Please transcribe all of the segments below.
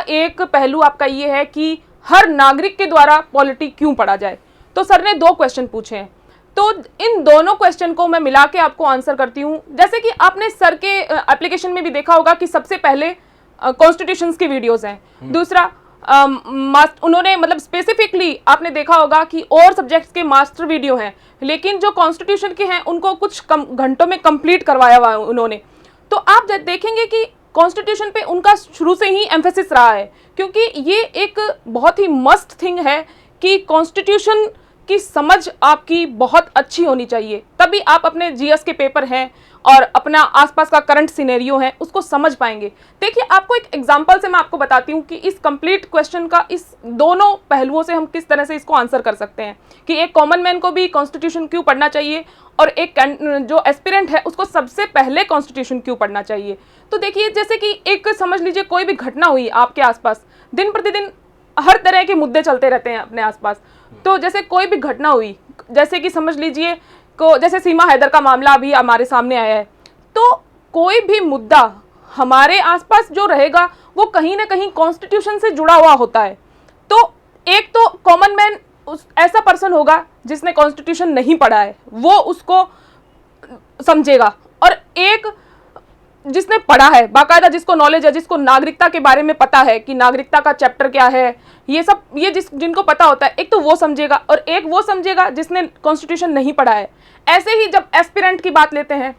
एक पहलू आपका ये है कि हर नागरिक के द्वारा पॉलिटी क्यों पढ़ा जाए। तो सर ने 2 क्वेश्चन पूछे हैं, तो इन दोनों क्वेश्चन को मैं मिला के आपको आंसर करती हूँ। जैसे कि आपने सर के एप्लीकेशन में भी देखा होगा कि सबसे पहले कॉन्स्टिट्यूशंस की वीडियोस हैं। दूसरा उन्होंने मतलब स्पेसिफिकली आपने देखा होगा कि और सब्जेक्ट्स के मास्टर वीडियो हैं, लेकिन जो कॉन्स्टिट्यूशन के हैं उनको कुछ घंटों में कंप्लीट करवाया हुआ उन्होंने। तो आप देखेंगे कि कॉन्स्टिट्यूशन पे उनका शुरू से ही एम्फेसिस रहा है, क्योंकि ये एक बहुत ही मस्ट थिंग है कि कॉन्स्टिट्यूशन की समझ आपकी बहुत अच्छी होनी चाहिए, तभी आप अपने जीएस के पेपर हैं और अपना आसपास का करंट सिनेरियो है उसको समझ पाएंगे। देखिए, आपको एक एग्जांपल से मैं आपको बताती हूँ कि इस कंप्लीट क्वेश्चन का इस दोनों पहलुओं से हम किस तरह से इसको आंसर कर सकते हैं कि एक कॉमन मैन को भी कॉन्स्टिट्यूशन क्यों पढ़ना चाहिए और एक जो एस्पिरेंट है उसको सबसे पहले कॉन्स्टिट्यूशन क्यों पढ़ना चाहिए। तो देखिए, जैसे कि एक समझ लीजिए कोई भी घटना हुई आपके आसपास, दिन प्रतिदिन हर तरह के मुद्दे चलते रहते हैं अपने आसपास। तो जैसे कोई भी घटना हुई, जैसे कि समझ लीजिए को जैसे सीमा हैदर का मामला अभी हमारे सामने आया है, तो कोई भी मुद्दा हमारे आसपास जो रहेगा वो कहीं ना कहीं कॉन्स्टिट्यूशन से जुड़ा हुआ होता है। तो एक तो कॉमन मैन ऐसा पर्सन होगा जिसने कॉन्स्टिट्यूशन नहीं पढ़ा है, वो उसको समझेगा, और एक जिसने पढ़ा है बाकायदा, जिसको नॉलेज है, जिसको नागरिकता के बारे में पता है कि नागरिकता का चैप्टर क्या है, ये सब जिनको पता होता है, एक तो वो समझेगा और एक वो समझेगा जिसने कॉन्स्टिट्यूशन नहीं पढ़ा है। ऐसे ही जब एस्पिरेंट की बात लेते हैं,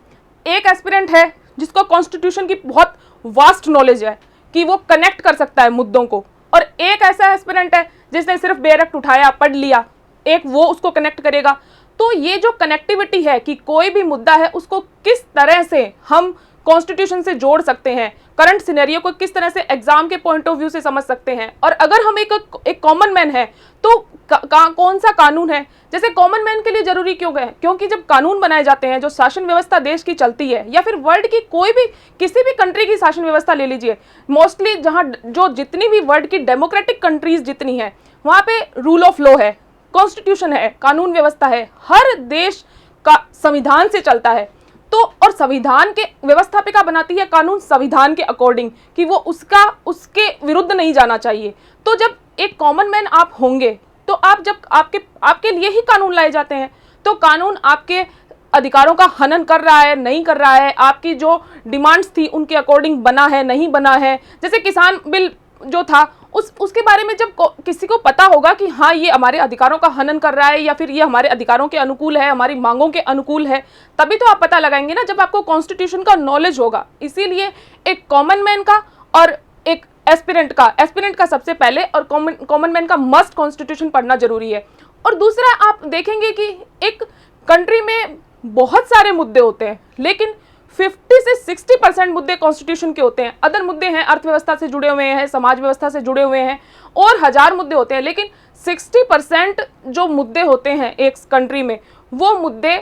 एक एस्पिरेंट है जिसको कॉन्स्टिट्यूशन की बहुत वास्ट नॉलेज है कि वो कनेक्ट कर सकता है मुद्दों को, और एक ऐसा एस्पिरेंट है जिसने सिर्फ बेयर एक्ट उठाया, पढ़ लिया, एक वो उसको कनेक्ट करेगा। तो ये जो कनेक्टिविटी है कि कोई भी मुद्दा है उसको किस तरह से हम कॉन्स्टिट्यूशन से जोड़ सकते हैं, करंट सिनेरियो को किस तरह से एग्जाम के पॉइंट ऑफ व्यू से समझ सकते हैं, और अगर हम एक कॉमन मैन है तो कौन सा कानून है, जैसे कॉमन मैन के लिए जरूरी क्यों है, क्योंकि जब कानून बनाए जाते हैं, जो शासन व्यवस्था देश की चलती है या फिर वर्ल्ड की कोई भी किसी भी कंट्री की शासन व्यवस्था ले लीजिए, मोस्टली जहाँ जो जितनी भी वर्ल्ड की डेमोक्रेटिक कंट्रीज जितनी है वहाँ पे रूल ऑफ लॉ है, कॉन्स्टिट्यूशन है, कानून व्यवस्था है, हर देश का संविधान से चलता है। तो और संविधान के व्यवस्थापिका बनाती है कानून संविधान के अकॉर्डिंग कि वो उसके विरुद्ध नहीं जाना चाहिए। तो जब एक कॉमन मैन आप होंगे तो आप जब आपके लिए ही कानून लाए जाते हैं, तो कानून आपके अधिकारों का हनन कर रहा है, नहीं कर रहा है, आपकी जो डिमांड्स थी उनके अकॉर्डिंग बना है, नहीं बना है। जैसे किसान बिल जो था उसके बारे में जब किसी को पता होगा कि हाँ ये हमारे अधिकारों का हनन कर रहा है या फिर ये हमारे अधिकारों के अनुकूल है, हमारी मांगों के अनुकूल है, तभी तो आप पता लगाएंगे ना, जब आपको कॉन्स्टिट्यूशन का नॉलेज होगा। इसीलिए एक कॉमन मैन का और एक एस्पिरेंट का सबसे पहले और कॉमन मैन का मस्ट कॉन्स्टिट्यूशन पढ़ना जरूरी है। और दूसरा, आप देखेंगे कि एक कंट्री में बहुत सारे मुद्दे होते हैं, लेकिन 50 से 60% मुद्दे कॉन्स्टिट्यूशन के होते हैं। अदर मुद्दे हैं अर्थव्यवस्था से जुड़े हुए हैं, समाज व्यवस्था से जुड़े हुए हैं, और हजार मुद्दे होते हैं, लेकिन 60% जो मुद्दे होते हैं एक कंट्री में, वो मुद्दे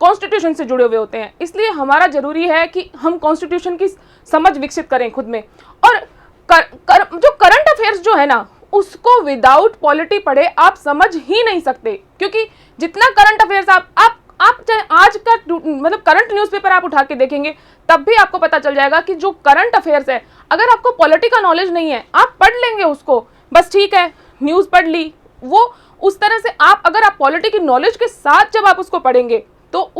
कॉन्स्टिट्यूशन से जुड़े हुए होते हैं। इसलिए हमारा जरूरी है कि हम कॉन्स्टिट्यूशन की समझ विकसित करें खुद में। और जो करंट अफेयर्स जो है ना, उसको विदाउट पॉलिटी पढ़े आप समझ ही नहीं सकते, क्योंकि जितना करंट अफेयर्स आप चाहे आज का मतलब करंट न्यूज़पेपर आप उठा के देखेंगे, तब भी आपको पता चल जाएगा कि जो करंट अफेयर्स है, अगर आपको पॉलिटी का नॉलेज नहीं है, आप पढ़ लेंगे उसको, बस ठीक है, न्यूज़ पढ़ ली, वो उस तरह से अगर आप पॉलिटी की नॉलेज के साथ जब आप उसको पढ़ेंगे, तो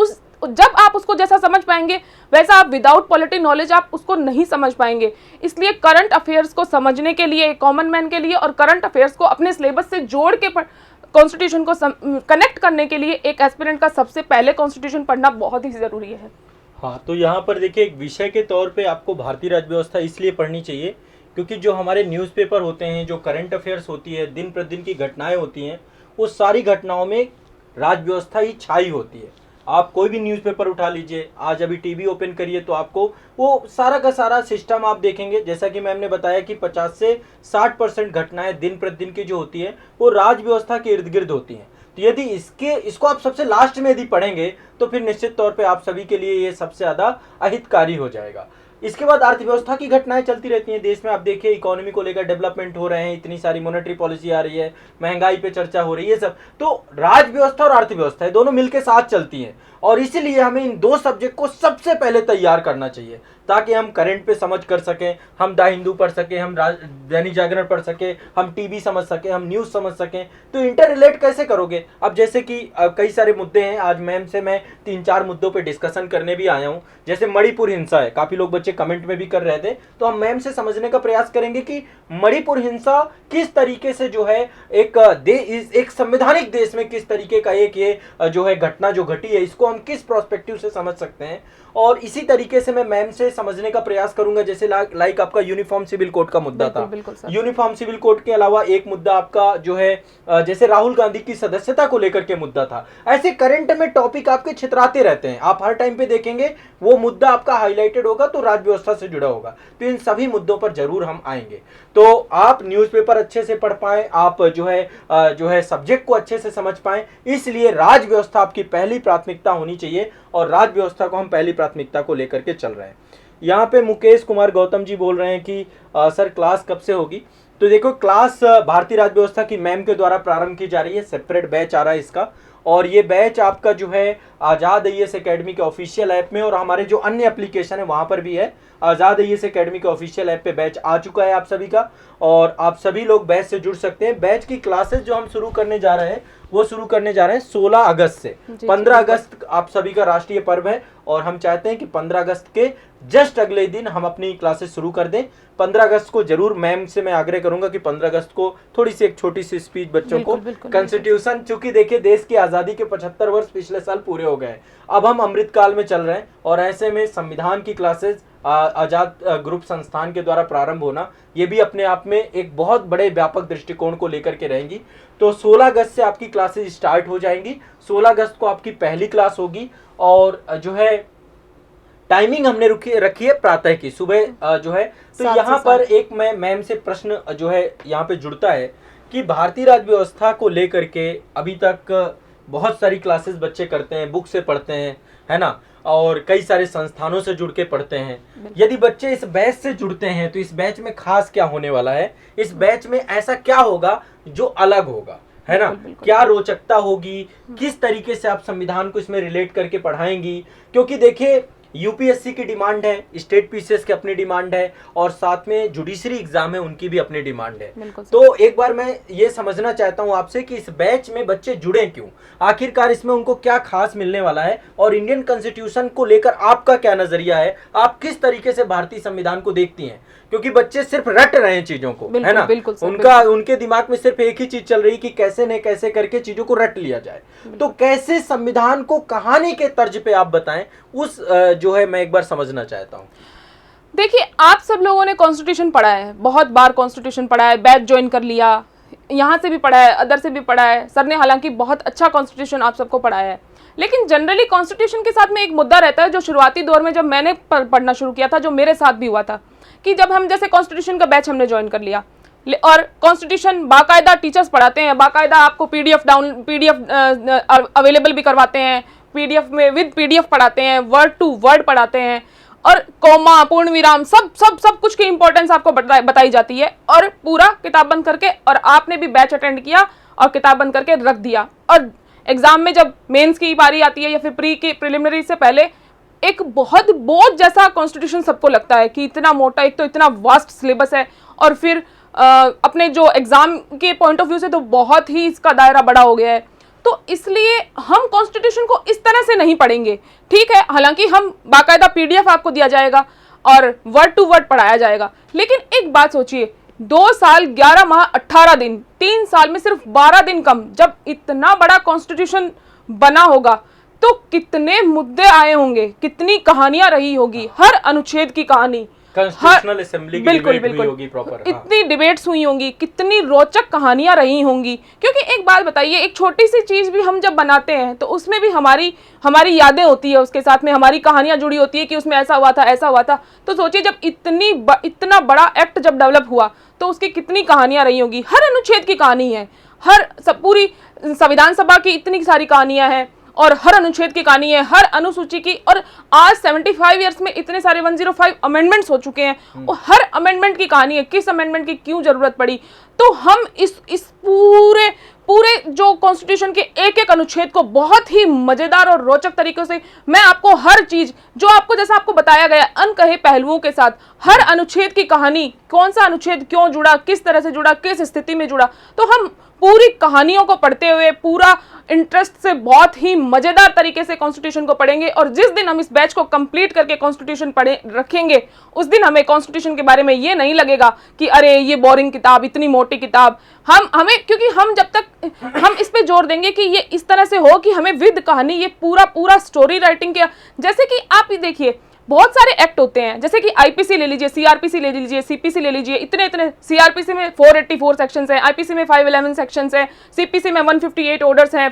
जब आप उसको जैसा समझ पाएंगे, वैसा आप विदाउट पॉलिटी नॉलेज आप उसको नहीं समझ पाएंगे। इसलिए करंट अफेयर्स को समझने के लिए, कॉमन मैन के लिए, और करंट अफेयर्स को अपने सिलेबस से जोड़ के कॉन्स्टिट्यूशन को कनेक्ट करने के लिए एक एस्पिरेंट का सबसे पहले कॉन्स्टिट्यूशन पढ़ना बहुत ही जरूरी है। हाँ, तो यहाँ पर देखिए, एक विषय के तौर पे आपको भारतीय राज्य व्यवस्था इसलिए पढ़नी चाहिए क्योंकि जो हमारे न्यूज़पेपर होते हैं, जो करंट अफेयर्स होती है, दिन प्रतिदिन की घटनाएं होती हैं, वो सारी घटनाओं में राज्य व्यवस्था ही छाई होती है। आप कोई भी न्यूज़पेपर उठा लीजिए, आज अभी टीवी ओपन करिए तो आपको वो सारा का सारा सिस्टम आप देखेंगे। जैसा कि मैम ने बताया कि 50 से 60% घटनाएं दिन प्रतिदिन की जो होती हैं वो राज्य व्यवस्था के इर्द गिर्द होती हैं। तो यदि इसको आप सबसे लास्ट में यदि पढ़ेंगे तो फिर निश्चित तौर पे आप सभी के लिए ये सबसे ज़्यादा अहितकारी हो जाएगा। इसके बाद अर्थव्यवस्था की घटनाएं चलती रहती हैं देश में। आप देखिए, इकोनॉमी को लेकर डेवलपमेंट हो रहे हैं, इतनी सारी मॉनेटरी पॉलिसी आ रही है, महंगाई पे चर्चा हो रही है, ये सब तो राज्य व्यवस्था और अर्थव्यवस्था है दोनों मिलकर साथ चलती हैं। और इसीलिए हमें इन दो सब्जेक्ट को सबसे पहले तैयार करना चाहिए ताकि हम करंट पे समझ कर सकें, हम द हिंदू पढ़ सकें, हम दैनिक जागरण पढ़ सकें, हम टीवी समझ सकें, हम न्यूज़ समझ सकें। तो इंटर रिलेट कैसे करोगे? अब जैसे कि कई सारे मुद्दे हैं, आज मैम से मैं 3-4 मुद्दों पे डिस्कशन करने भी आया हूँ। जैसे मणिपुर हिंसा है, काफ़ी लोग बच्चे कमेंट में भी कर रहे थे, तो हम मैम से समझने का प्रयास करेंगे कि मणिपुर हिंसा किस तरीके से जो है एक संवैधानिक देश में किस तरीके का एक ये जो है घटना जो घटी है, इसको हम किस प्रोस्पेक्टिव से समझ सकते हैं। और इसी तरीके से मैं मैम से समझने का प्रयास करूंगा, जैसे लाइक आपका यूनिफॉर्म सिविल कोड का मुद्दा था। यूनिफॉर्म सिविल कोड के अलावा एक मुद्दा आपका जो है जैसे राहुल गांधी की सदस्यता को लेकर के मुद्दा था। ऐसे करंट में टॉपिक आपके छितराते रहते हैं, आप हर टाइम पे देखेंगे वो मुद्दा आपका हाईलाइटेड होगा तो राज्य व्यवस्था से जुड़ा होगा। तो इन सभी मुद्दों पर जरूर हम आएंगे। तो आप न्यूज़पेपर अच्छे से पढ़ पाएं, आप जो है सब्जेक्ट को अच्छे से समझ पाएं, इसलिए राज्य व्यवस्था आपकी पहली प्राथमिकता होनी चाहिए और राज्य व्यवस्था को हम पहली प्राथमिकता को लेकर के चल रहे हैं। यहाँ पे मुकेश कुमार गौतम जी बोल रहे हैं कि सर क्लास कब से होगी? तो देखो, क्लास भारतीय राज्य व्यवस्था की मैम के द्वारा प्रारंभ की जा रही है, सेपरेट बैच आ रहा है इसका। और ये बैच आपका जो है आज़ाद IAS एकेडमी के ऑफिशियल ऐप में और हमारे जो अन्य एप्लीकेशन है वहाँ पर भी है। आज़ाद IAS एकेडमी के ऑफिशियल ऐप पे बैच आ चुका है आप सभी का, और आप सभी लोग बैच से जुड़ सकते हैं। बैच की क्लासेस जो हम शुरू करने जा रहे हैं वो शुरू करने जा रहे हैं 16 अगस्त से। 15 अगस्त आप सभी का राष्ट्रीय पर्व है और हम चाहते हैं कि 15 अगस्त के जस्ट अगले दिन हम अपनी क्लासेस शुरू कर दें। 15 अगस्त को जरूर मैम से मैं आग्रह करूंगा कि 15 अगस्त को थोड़ी सी एक छोटी सी स्पीच बच्चों को, कॉन्स्टिट्यूशन, चूंकि देखिए देश की आज़ादी के 75 वर्ष पिछले साल पूरे हो गए, अब हम अमृतकाल में चल रहे हैं और ऐसे में संविधान की क्लासेस आजाद ग्रुप संस्थान के द्वारा प्रारंभ होना, ये भी अपने आप में एक बहुत बड़े व्यापक दृष्टिकोण को लेकर के रहेंगी। तो 16 अगस्त से आपकी क्लासेस स्टार्ट हो जाएंगी। 16 अगस्त को आपकी पहली क्लास होगी और जो है टाइमिंग हमने रखी है प्रातः की, सुबह जो है। तो यहाँ पर एक मैं मैम से प्रश्न जो है यहाँ पे जुड़ता है कि भारतीय राज्य व्यवस्था को लेकर के अभी तक बहुत सारी क्लासेस बच्चे करते हैं, बुक से पढ़ते हैं, है ना, और कई सारे संस्थानों से जुड़ के पढ़ते हैं। यदि बच्चे इस बैच से जुड़ते हैं तो इस बैच में खास क्या होने वाला है, इस बैच में ऐसा क्या होगा जो अलग होगा, है ना, क्या रोचकता होगी, किस तरीके से आप संविधान को इसमें रिलेट करके पढ़ाएंगी। क्योंकि देखिए यूपीएससी की डिमांड है, स्टेट पीसीएस की अपनी डिमांड है और साथ में जुडिशरी एग्जाम है उनकी भी अपनी डिमांड है। तो एक बार मैं ये समझना चाहता हूँ आपसे कि इस बैच में बच्चे जुड़े क्यों, आखिरकार इसमें उनको क्या खास मिलने वाला है और इंडियन कॉन्स्टिट्यूशन को लेकर आपका क्या नजरिया है, आप किस तरीके से भारतीय संविधान को देखती हैं। क्योंकि बच्चे सिर्फ रट रहे हैं चीजों को, है ना, उनके दिमाग में सिर्फ एक ही चीज चल रही कि कैसे न कैसे करके चीजों को रट लिया जाए। तो कैसे संविधान को कहानी के तर्ज पे आप बताएं, उस जो है मैं एक बार समझना चाहता हूँ। देखिए, आप सब लोगों ने कॉन्स्टिट्यूशन पढ़ा है, बहुत बार कॉन्स्टिट्यूशन पढ़ा है, बैच ज्वाइन कर लिया, यहाँ से भी पढ़ा है, अदर से भी पढ़ा है। सर ने हालांकि बहुत अच्छा कॉन्स्टिट्यूशन आप सबको पढ़ाया है, लेकिन जनरली कॉन्स्टिट्यूशन के साथ में एक मुद्दा रहता है जो शुरुआती दौर में जब मैंने पढ़ना शुरू किया था, जो मेरे साथ भी हुआ था, कि जब हम जैसे कॉन्स्टिट्यूशन का बैच हमने ज्वाइन कर लिया और कॉन्स्टिट्यूशन बाकायदा टीचर्स पढ़ाते हैं, बाकायदा आपको पीडीएफ अवेलेबल भी करवाते हैं, पीडीएफ में विद पीडीएफ पढ़ाते हैं, वर्ड टू वर्ड पढ़ाते हैं और कॉमा, पूर्ण विराम, सब कुछ की इंपॉर्टेंस आपको बताई जाती है और पूरा किताब बंद करके, और आपने भी बैच अटेंड किया और किताब बंद करके रख दिया। और एग्जाम में जब मेंस की बारी आती है या फिर प्रिलिमिनरी से पहले एक बहुत बोझ जैसा कॉन्स्टिट्यूशन सबको लगता है कि इतना मोटा, एक तो इतना वास्ट सिलेबस है और फिर अपने जो एग्जाम के पॉइंट ऑफ व्यू से तो बहुत ही इसका दायरा बड़ा हो गया है। तो इसलिए हम कॉन्स्टिट्यूशन को इस तरह से नहीं पढ़ेंगे। ठीक है, हालांकि हम बाकायदा पीडीएफ आपको दिया जाएगा और वर्ड टू वर्ड पढ़ाया जाएगा, लेकिन एक बात सोचिए, 2 साल 11 माह 18 दिन, 3 साल में सिर्फ 12 दिन कम, जब इतना बड़ा कॉन्स्टिट्यूशन बना होगा तो कितने मुद्दे आए होंगे, कितनी कहानियां रही होगी, हर अनुच्छेद की कहानी, कॉन्स्टिट्यूशनल असेंबली की डिबेट हुई होगी प्रॉपर, इतनी डिबेट्स हुई होंगी, कितनी रोचक कहानियां रही होंगी। क्योंकि एक बात बताइए, एक छोटी सी चीज भी हम जब बनाते हैं तो उसमें भी हमारी यादें होती है, उसके साथ में हमारी कहानियां जुड़ी होती है कि उसमें ऐसा हुआ था, ऐसा हुआ था। तो सोचिए जब इतना बड़ा एक्ट जब डेवलप हुआ तो उसकी कितनी कहानियां रही होंगी, हर अनुच्छेद की कहानी है, पूरी संविधान सभा की इतनी सारी कहानियां हैं और हर अनुच्छेद की कहानी है, हर अनुसूची की। और आज 75 ईयर्स में इतने सारे 105 अमेंडमेंट्स हो चुके हैं और हर अमेंडमेंट की कहानी है, किस अमेंडमेंट की क्यों जरूरत पड़ी। तो हम इस पूरे जो कॉन्स्टिट्यूशन के एक एक अनुच्छेद को बहुत ही मजेदार और रोचक तरीके से मैं आपको हर चीज जो आपको जैसा आपको बताया गया अनकहे पहलुओं के साथ हर अनुच्छेद की कहानी, कौन सा अनुच्छेद क्यों जुड़ा, किस तरह से जुड़ा, किस स्थिति में जुड़ा, तो हम पूरी कहानियों को पढ़ते हुए पूरा इंटरेस्ट से बहुत ही मजेदार तरीके से कॉन्स्टिट्यूशन को पढ़ेंगे। और जिस दिन हम इस बैच को कंप्लीट करके कॉन्स्टिट्यूशन पढ़े रखेंगे उस दिन हमें कॉन्स्टिट्यूशन के बारे में ये नहीं लगेगा कि अरे ये बोरिंग किताब, इतनी मोटी किताब। हमें क्योंकि हम जब तक हम इस पे जोर देंगे कि ये इस तरह से हो कि हमें विद कहानी ये पूरा स्टोरी राइटिंग के, जैसे कि आप ही देखिए बहुत सारे एक्ट होते हैं, जैसे कि आईपीसी ले लीजिए, सीआरपीसी ले लीजिए, सीपीसी ले लीजिए, इतने सीआरपीसी में 484 सेक्शंस हैं, आईपीसी में 511 सेक्शंस हैं, सीपीसी में 158 ऑर्डर्स हैं,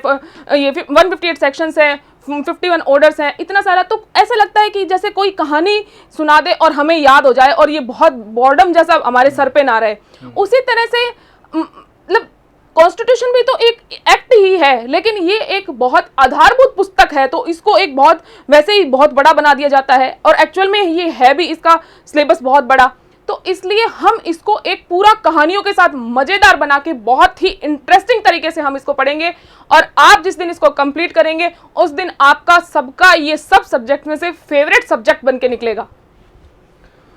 ये 158 सेक्शंस हैं, 51 ऑर्डर्स हैं, इतना सारा। तो ऐसा लगता है कि जैसे कोई कहानी सुना दे और हमें याद हो जाए और ये बहुत बॉर्डम जैसा हमारे सर पे ना रहे। उसी तरह से मतलब कॉन्स्टिट्यूशन भी तो एक एक्ट ही है, लेकिन ये एक बहुत आधारभूत पुस्तक है, तो इसको एक बहुत वैसे ही बहुत बड़ा बना दिया जाता है और एक्चुअल में ये है भी, इसका सिलेबस बहुत बड़ा। तो इसलिए हम इसको एक पूरा कहानियों के साथ मजेदार बना के बहुत ही इंटरेस्टिंग तरीके से हम इसको पढ़ेंगे और आप जिस दिन इसको कंप्लीट करेंगे उस दिन आपका सबका ये सब सब्जेक्ट में से फेवरेट सब्जेक्ट बन के निकलेगा।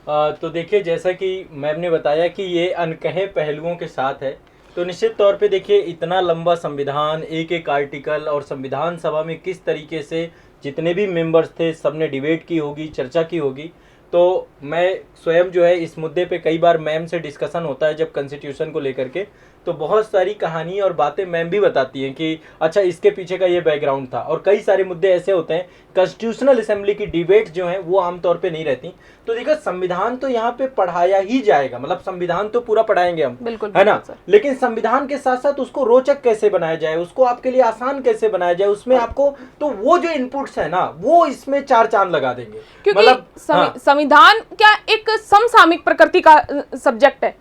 तो देखिए, जैसा कि मैम ने बताया कि ये अनकहे पहलुओं के साथ है, तो निश्चित तौर पे देखिए इतना लंबा संविधान, एक एक आर्टिकल, और संविधान सभा में किस तरीके से जितने भी मेंबर्स थे सबने डिबेट की होगी, चर्चा की होगी। तो मैं स्वयं जो है इस मुद्दे पे कई बार मैम से डिस्कशन होता है जब कॉन्स्टिट्यूशन को लेकर के, तो बहुत सारी कहानी और बातें मैम भी बताती हैं कि अच्छा इसके पीछे का ये बैकग्राउंड था। और कई सारे मुद्दे ऐसे होते हैं, कॉन्स्टिट्यूशनल असेंबली की डिबेट जो है वो आमतौर पे नहीं रहती। तो देखो संविधान तो यहाँ पे पढ़ाया ही जाएगा, मतलब संविधान तो पूरा पढ़ाएंगे हम, बिल्कुल, है ना, लेकिन संविधान के साथ साथ उसको रोचक कैसे बनाया जाए, उसको आपके लिए आसान कैसे बनाया जाए, उसमें आपको तो वो जो इनपुट्स है ना वो इसमें चार चांद लगा देंगे। क्योंकि मतलब संविधान क्या एक समसामयिक प्रकृति का सब्जेक्ट है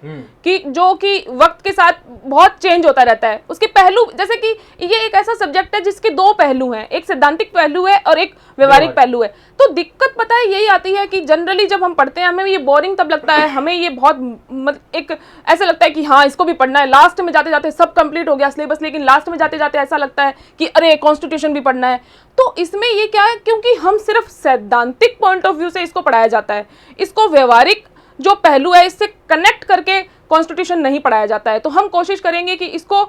कि जो कि वक्त के साथ बहुत चेंज होता रहता है। उसके पहलू, जैसे कि ये एक ऐसा सब्जेक्ट है जिसके दो पहलू हैं, एक सैद्धांतिक पहलू है और एक व्यवहारिक पहलू है। तो दिक्कत पता है यही आती है कि जनरली जब हम पढ़ते हैं हमें ये बोरिंग तब लगता है, हमें ये बहुत एक ऐसा लगता है कि हाँ इसको भी पढ़ना है, लास्ट में जाते जाते सब कंप्लीट हो गया सिलेबस, लेकिन लास्ट में जाते जाते ऐसा लगता है कि अरे कॉन्स्टिट्यूशन भी पढ़ना है। तो इसमें ये क्या है, क्योंकि हम सिर्फ सैद्धांतिक पॉइंट ऑफ व्यू से इसको पढ़ाया जाता है, इसको व्यवहारिक जो पहलू है इससे कनेक्ट करके कॉन्स्टिट्यूशन नहीं पढ़ाया जाता है। तो हम कोशिश करेंगे कि इसको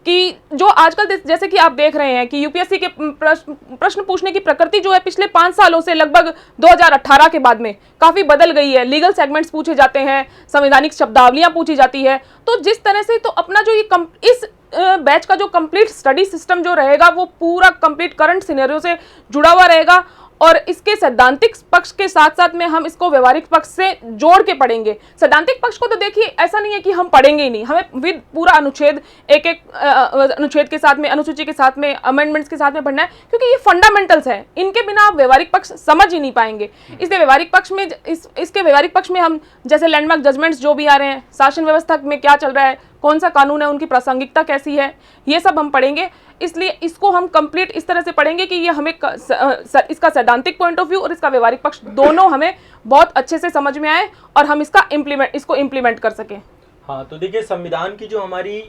कि जो आजकल जैसे कि आप देख रहे हैं कि यूपीएससी के प्रश्न पूछने की प्रकृति जो है पिछले 5 सालों से लगभग 2018 के बाद में काफ़ी बदल गई है। लीगल सेगमेंट्स पूछे जाते हैं, संवैधानिक शब्दावलियां पूछी जाती है। तो जिस तरह से तो अपना जो ये इस बैच का जो कंप्लीट स्टडी सिस्टम जो रहेगा वो पूरा कंप्लीट करंट सिनेरियो से जुड़ा हुआ रहेगा और इसके सैद्धांतिक पक्ष के साथ साथ में हम इसको व्यवहारिक पक्ष से जोड़ के पढ़ेंगे। सैद्धांतिक पक्ष को तो देखिए ऐसा नहीं है कि हम पढ़ेंगे ही नहीं, हमें विद पूरा अनुच्छेद एक एक अनुच्छेद के साथ में, अनुसूची के साथ में, अमेंडमेंट्स के साथ में पढ़ना है, क्योंकि ये फंडामेंटल्स हैं, इनके बिना आप व्यवहारिक पक्ष समझ ही नहीं पाएंगे। इसलिए व्यवहारिक पक्ष में इसके व्यवहारिक पक्ष में हम जैसे लैंडमार्क जजमेंट्स जो भी आ रहे हैं, शासन व्यवस्था में क्या चल रहा है, कौन सा कानून है, उनकी प्रासंगिकता कैसी है, ये सब हम पढ़ेंगे। इसलिए इसको हम कंप्लीट इस तरह से पढ़ेंगे कि ये हमें इसका सैद्धांतिक पॉइंट ऑफ व्यू और इसका व्यवहारिक पक्ष दोनों हमें बहुत अच्छे से समझ में आए और हम इसको इम्प्लीमेंट कर सकें। हाँ, तो देखिए संविधान की जो हमारी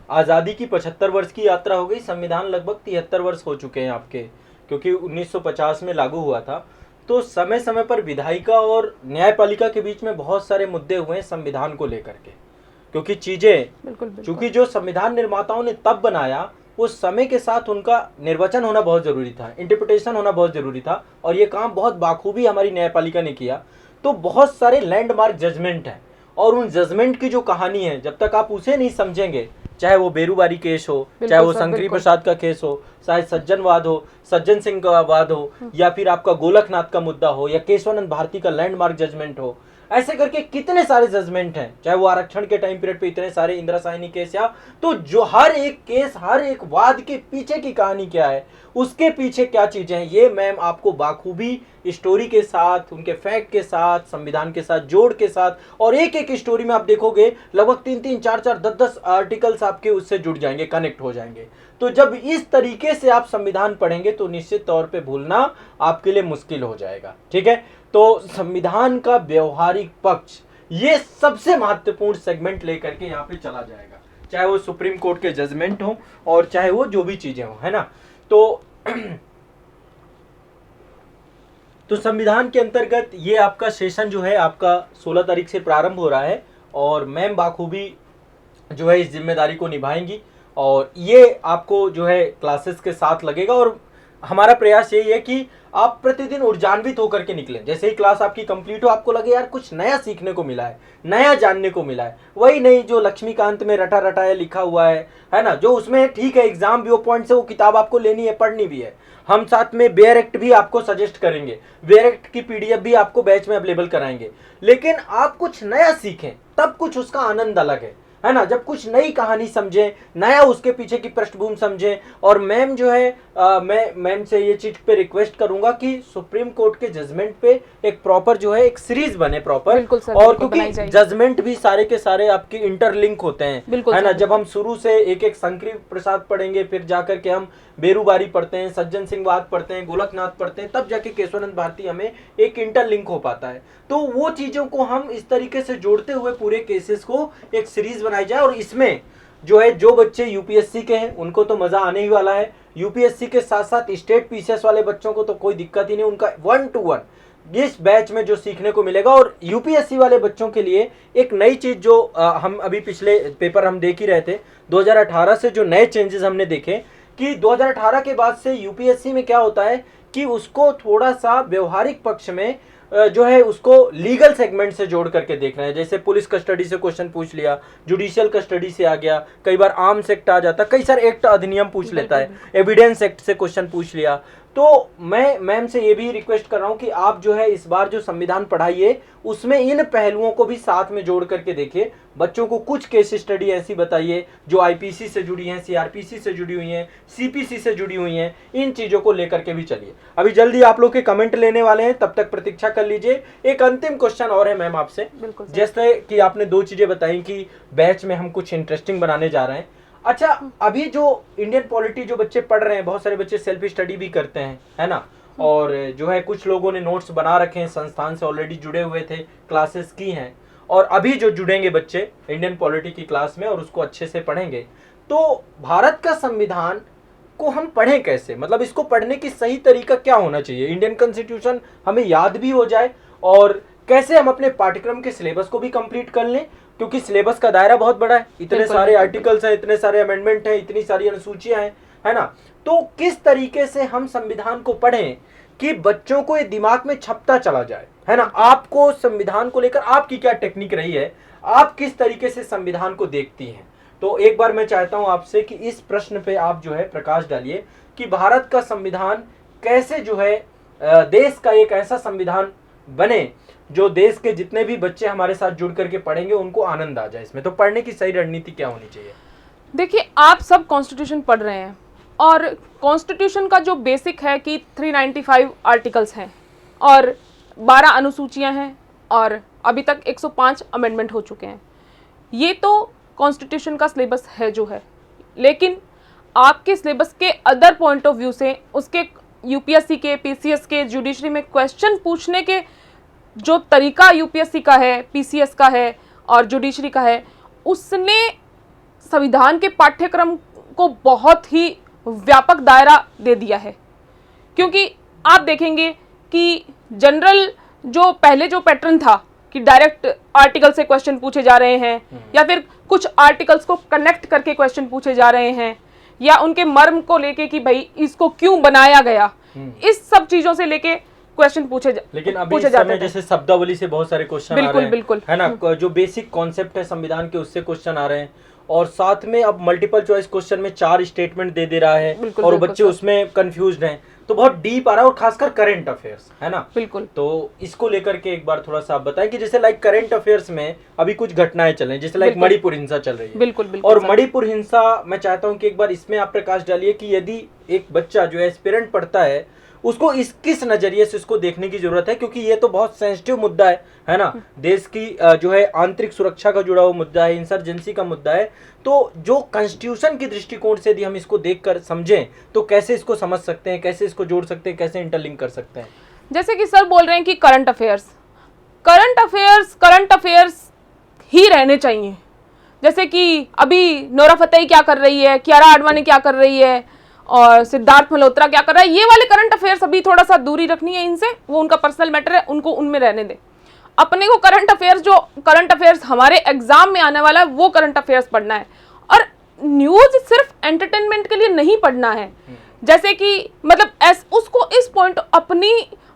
आज़ादी की 75 वर्ष की यात्रा हो गई, संविधान लगभग 73 वर्ष हो चुके हैं आपके, क्योंकि 1950 में लागू हुआ था। तो समय समय पर विधायिका और न्यायपालिका के बीच में बहुत सारे मुद्दे हुए हैं संविधान को लेकर के, क्योंकि चीजें चूंकि जो संविधान निर्माताओं ने तब बनाया उस समय के साथ उनका निर्वचन होना बहुत जरूरी था, इंटरप्रिटेशन होना बहुत जरूरी था, और ये काम बहुत बाखूबी हमारी न्यायपालिका ने किया। तो बहुत सारे लैंडमार्क जजमेंट हैं और उन जजमेंट की जो कहानी है जब तक आप उसे नहीं समझेंगे, चाहे वो बेरूबारी केस हो, चाहे वो शंकरी प्रसाद का केस हो, चाहे सज्जनवाद हो, सज्जन सिंह का वाद हो, या फिर आपका गोलकनाथ का मुद्दा हो, या केशवानंद भारती का लैंडमार्क जजमेंट हो, ऐसे करके कितने सारे जजमेंट हैं, चाहे वो आरक्षण के टाइम पीरियड पे इतने सारे इंदिरा साहनी केस, या तो जो हर एक केस, हर एक वाद के पीछे की कहानी क्या है, उसके पीछे क्या चीजें हैं, ये मैम आपको बाखूबी स्टोरी के साथ, उनके फैक्ट के साथ, संविधान के साथ जोड़ के साथ, और एक एक स्टोरी में आप देखोगे लगभग 3-3, 4-4, 10-10 आर्टिकल्स आपके उससे जुड़ जाएंगे, कनेक्ट हो जाएंगे। तो जब इस तरीके से आप संविधान पढ़ेंगे तो निश्चित तौर पे भूलना आपके लिए मुश्किल हो जाएगा। ठीक है, तो संविधान का व्यवहारिक पक्ष ये सबसे महत्वपूर्ण सेगमेंट लेकर के यहाँ पे चला जाएगा। चाहे वो सुप्रीम कोर्ट के जजमेंट हो और चाहे वो जो भी चीजें हो, है ना। तो तो संविधान के अंतर्गत ये आपका सेशन जो है आपका 16 तारीख से प्रारंभ हो रहा है और मैम बाखूबी जो है इस जिम्मेदारी को निभाएंगी और ये आपको जो है क्लासेस के साथ लगेगा। और हमारा प्रयास यही है कि आप प्रतिदिन ऊर्जान्वित होकर के निकलें। जैसे ही क्लास आपकी कंप्लीट हो आपको लगे यार कुछ नया सीखने को मिला है, नया जानने को मिला है, वही नहीं जो लक्ष्मीकांत में रटा रटाया लिखा हुआ है ना, जो उसमें ठीक है एग्जाम व्यू पॉइंट से वो किताब आपको लेनी है, पढ़नी भी है। हम साथ में बेयर एक्ट भी आपको सजेस्ट करेंगे, बेयर एक्ट की पीडीएफ भी आपको बैच में अवेलेबल कराएंगे। लेकिन आप कुछ नया सीखें तब कुछ उसका आनंद अलग है ना। जब कुछ नई कहानी समझें, नया उसके पीछे की पृष्ठभूमि समझें। और मैम जो है मैं मैम से ये चीज पे रिक्वेस्ट करूंगा कि सुप्रीम कोर्ट के जजमेंट पे एक प्रॉपर जो है एक सीरीज बने प्रॉपर। बिल्कुल सर, और बिल्कुल बनाई क्योंकि जाएगी। जजमेंट भी सारे के सारे आपके इंटरलिंक होते हैं, बिल्कुल है ना। सर, जब हम शुरू से एक एक शंकरी प्रसाद पढ़ेंगे, फिर जाकर के हम बेरूबारी पढ़ते हैं, सज्जन सिंह वाद पढ़ते हैं, गोलकनाथ पढ़ते हैं, तब जाके केशवानंद भारती हमें एक इंटरलिंक हो पाता है। तो वो चीजों को हम इस तरीके से जोड़ते हुए पूरे केसेस को एक सीरीज बनाई जाए। और इसमें जो है जो बच्चे यूपीएससी के हैं उनको तो मजा आने ही वाला है। यूपीएससी के साथ साथ स्टेट पीसीएस वाले बच्चों को तो कोई दिक्कत ही नहीं, उनका 1 to 1 इस बैच में जो सीखने को मिलेगा। और यूपीएससी वाले बच्चों के लिए एक नई चीज जो हम अभी पिछले पेपर हम देख ही रहे थे, 2018 से जो नए चेंजेस हमने देखे कि 2018 के बाद से यूपीएससी में क्या होता है कि उसको थोड़ा सा व्यवहारिक पक्ष में जो है उसको लीगल सेगमेंट से जोड़ करके देख रहे हैं। जैसे पुलिस कस्टडी से क्वेश्चन पूछ लिया, जुडिशियल कस्टडी से आ गया, कई बार आर्म्स एक्ट आ जाता, कई सारे एक्ट अधिनियम पूछ लेता है, एविडेंस एक्ट से क्वेश्चन पूछ लिया। तो मैं मैम से ये भी रिक्वेस्ट कर रहा हूँ कि आप जो है इस बार जो संविधान पढ़ाइए उसमें इन पहलुओं को भी साथ में जोड़ करके देखिए। बच्चों को कुछ केस स्टडी ऐसी बताइए जो आईपीसी से जुड़ी हैं, सीआरपीसी से जुड़ी हुई हैं, सीपीसी से जुड़ी हुई हैं, इन चीजों को लेकर के भी चलिए। अभी जल्दी आप लोग के कमेंट लेने वाले हैं, तब तक प्रतीक्षा कर लीजिए। एक अंतिम क्वेश्चन और है मैम आपसे, जैसे कि आपने 2 चीजें बताई कि बैच में हम कुछ इंटरेस्टिंग बनाने जा रहे हैं। अच्छा, अभी जो इंडियन पॉलिटी जो बच्चे पढ़ रहे हैं, बहुत सारे बच्चे सेल्फ स्टडी भी करते हैं, है ना। और जो है कुछ लोगों ने नोट्स बना रखे हैं, संस्थान से ऑलरेडी जुड़े हुए थे, क्लासेस की हैं, और अभी जो जुड़ेंगे बच्चे इंडियन पॉलिटी की क्लास में और उसको अच्छे से पढ़ेंगे, तो भारत का संविधान को हम पढ़ें कैसे, मतलब इसको पढ़ने की सही तरीका क्या होना चाहिए, इंडियन कॉन्स्टिट्यूशन हमें याद भी हो जाए, और कैसे हम अपने पाठ्यक्रम के सिलेबस को भी कंप्लीट कर लें, क्योंकि सिलेबस का दायरा बहुत बड़ा है, इतने सारे आर्टिकल्स हैं, इतने सारे अमेंडमेंट हैं, इतनी सारी अनुसूचियां हैं, है ना। तो किस तरीके से हम संविधान को पढ़ें कि बच्चों को ये दिमाग में छपता चला जाए, है ना। आपको संविधान को लेकर आपकी क्या टेक्निक रही है, आप किस तरीके से संविधान को देखती हैं। तो एक बार मैं चाहता हूं आपसे कि इस प्रश्न पे आप जो है प्रकाश डालिए कि भारत का संविधान कैसे जो है देश का एक ऐसा संविधान बने जो देश के जितने भी बच्चे हमारे साथ जुड़ करके पढ़ेंगे उनको आनंद आ जाए इसमें। तो पढ़ने की सही रणनीति क्या होनी चाहिए? देखिए, आप सब कॉन्स्टिट्यूशन पढ़ रहे हैं और कॉन्स्टिट्यूशन का जो बेसिक है कि 395 आर्टिकल्स हैं और 12 अनुसूचियां हैं और अभी तक 105 अमेंडमेंट हो चुके हैं। ये तो कॉन्स्टिट्यूशन का सिलेबस है जो है, लेकिन आपके सिलेबस के अदर पॉइंट ऑफ व्यू से उसके यूपीएससी के, पीसीएस के, जुडिशरी में क्वेश्चन पूछने के जो तरीका यूपीएससी का है, पीसीएस का है और जुडिशरी का है, उसने संविधान के पाठ्यक्रम को बहुत ही व्यापक दायरा दे दिया है। क्योंकि आप देखेंगे कि जनरल जो पहले जो पैटर्न था कि डायरेक्ट आर्टिकल से क्वेश्चन पूछे जा रहे हैं या फिर कुछ आर्टिकल्स को कनेक्ट करके क्वेश्चन पूछे जा रहे हैं या उनके मर्म को लेके कि भाई इसको क्यों बनाया गया, इस सब चीजों से लेके क्वेश्चन लेकिन अभी इस समय जैसे शब्दावली से बहुत सारे क्वेश्चन आ रहे हैं, बिल्कुल, है ना। जो बेसिक कॉन्सेप्ट है संविधान के उससे क्वेश्चन आ रहे हैं, और साथ में अब मल्टीपल चॉइस क्वेश्चन में 4 स्टेटमेंट दे रहा है और बच्चे उसमें कंफ्यूज्ड हैं, तो बहुत डीप आ रहा है, और खासकर करंट अफेयर्स, है ना। बिल्कुल। तो इसको लेकर के एक बार थोड़ा सा आप बताएं कि जैसे लाइक करंट अफेयर्स में अभी कुछ घटनाएं चल रही हैं, जैसे लाइक मणिपुर हिंसा चल रही है। बिल्कुल। और मणिपुर हिंसा मैं चाहता हूं कि एक बार इसमें आप प्रकाश डालिए कि यदि एक बच्चा जो है एस्पिरेंट पढ़ता है उसको किस नजरिए से इसको देखने की जरूरत है, क्योंकि ये तो बहुत सेंसिटिव मुद्दा है ना। देश की जो है आंतरिक सुरक्षा का जुड़ा हुआ मुद्दा है, इंसर्जेंसी का मुद्दा है। तो जो कॉन्स्टिट्यूशन की दृष्टिकोण से यदि हम इसको देखकर समझें तो कैसे इसको समझ सकते हैं, कैसे इसको जोड़ सकते हैं, कैसे इंटरलिंक कर सकते हैं। जैसे कि सर बोल रहे हैं कि करंट अफेयर्स ही रहने चाहिए। जैसे कि अभी नोरा फतेही क्या कर रही है, कियारा आडवाणी क्या कर रही है, और सिद्धार्थ मल्होत्रा क्या कर रहा है, ये वाले करंट अफेयर्स अभी थोड़ा सा दूरी रखनी है इनसे, वो उनका पर्सनल मैटर है, उनको उनमें रहने दें। अपने को करंट अफेयर्स हमारे एग्जाम में आने वाला है वो करंट अफेयर्स पढ़ना है। और न्यूज सिर्फ एंटरटेनमेंट के लिए नहीं पढ़ना है, जैसे कि मतलब उसको इस पॉइंट अपनी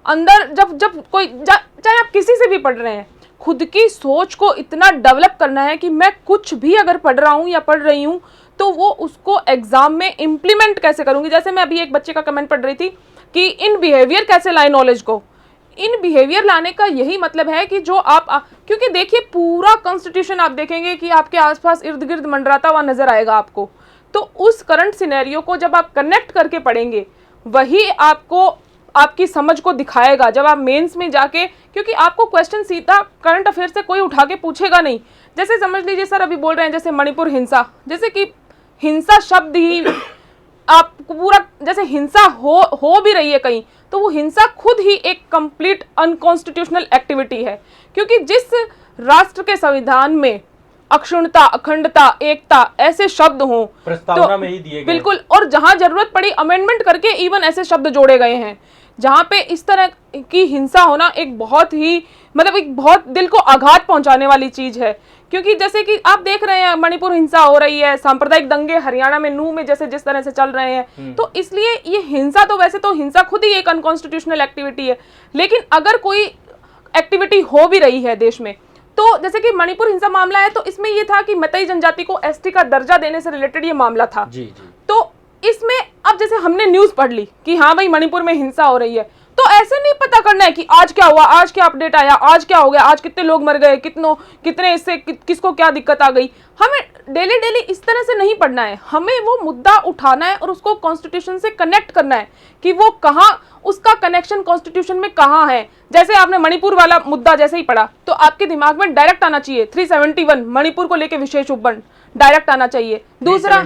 अंदर जब कोई चाहे आप किसी से भी पढ़ रहे हैं, खुद की सोच को इतना डेवलप करना है कि मैं कुछ भी अगर पढ़ रहा हूँ या पढ़ रही हूँ तो वो उसको एग्जाम में इम्प्लीमेंट कैसे करूँगी। जैसे मैं अभी एक बच्चे का कमेंट पढ़ रही थी कि इन बिहेवियर कैसे लाए नॉलेज को। इन बिहेवियर लाने का यही मतलब है कि जो क्योंकि देखिए पूरा कॉन्स्टिट्यूशन आप देखेंगे कि आपके आसपास इर्द गिर्द मंडराता हुआ नजर आएगा आपको, तो उस करंट सिनेरियो को जब आप कनेक्ट करके पढ़ेंगे वही आपको आपकी समझ को दिखाएगा जब आप मेंस में जाके, क्योंकि आपको क्वेश्चन सीधा करंट अफेयर से कोई उठा के पूछेगा नहीं। जैसे समझ लीजिए सर अभी बोल रहे हैं जैसे मणिपुर हिंसा, जैसे कि हिंसा शब्द ही आप पूरा जैसे हिंसा हो भी रही है कहीं, तो वो हिंसा खुद ही एक कंप्लीट अनकॉन्स्टिट्यूशनल एक्टिविटी है, क्योंकि जिस राष्ट्र के संविधान में अक्षुण्णता, अखंडता, एकता ऐसे शब्द हों प्रस्तावना में ही दिए गए, बिल्कुल, और जहां जरूरत पड़ी अमेंडमेंट करके इवन ऐसे शब्द जोड़े गए हैं, जहां पे इस तरह की हिंसा होना एक बहुत ही मतलब एक बहुत दिल को आघात पहुंचाने वाली चीज है। क्योंकि जैसे कि आप देख रहे हैं मणिपुर हिंसा हो रही है, सांप्रदायिक दंगे हरियाणा में नूह में जैसे जिस तरह से चल रहे हैं, तो इसलिए ये हिंसा तो वैसे तो हिंसा खुद ही एक अनकॉन्स्टिट्यूशनल एक्टिविटी है, लेकिन अगर कोई एक्टिविटी हो भी रही है देश में, तो जैसे कि मणिपुर हिंसा मामला है तो इसमें ये था कि मतई जनजाति को एसटी का दर्जा देने से रिलेटेड ये मामला था। जी। तो इसमें अब जैसे हमने न्यूज पढ़ ली कि हाँ भाई मणिपुर में हिंसा हो रही है, तो ऐसे नहीं पता करना है कि आज क्या हुआ, आज क्या अपडेट आया, आज क्या हो गया, आज कितने लोग मर गए, कितने इससे किसको क्या दिक्कत आ गई। हमें डेली इस तरह से नहीं पढ़ना है, हमें वो मुद्दा उठाना है और उसको कॉन्स्टिट्यूशन से कनेक्ट करना है कि वो कहाँ, उसका कनेक्शन कॉन्स्टिट्यूशन में कहाँ है। जैसे आपने मणिपुर वाला मुद्दा जैसे ही पढ़ा तो आपके दिमाग में डायरेक्ट आना चाहिए 371 मणिपुर को लेके विशेष उपबंध डायरेक्ट आना चाहिए। दूसरा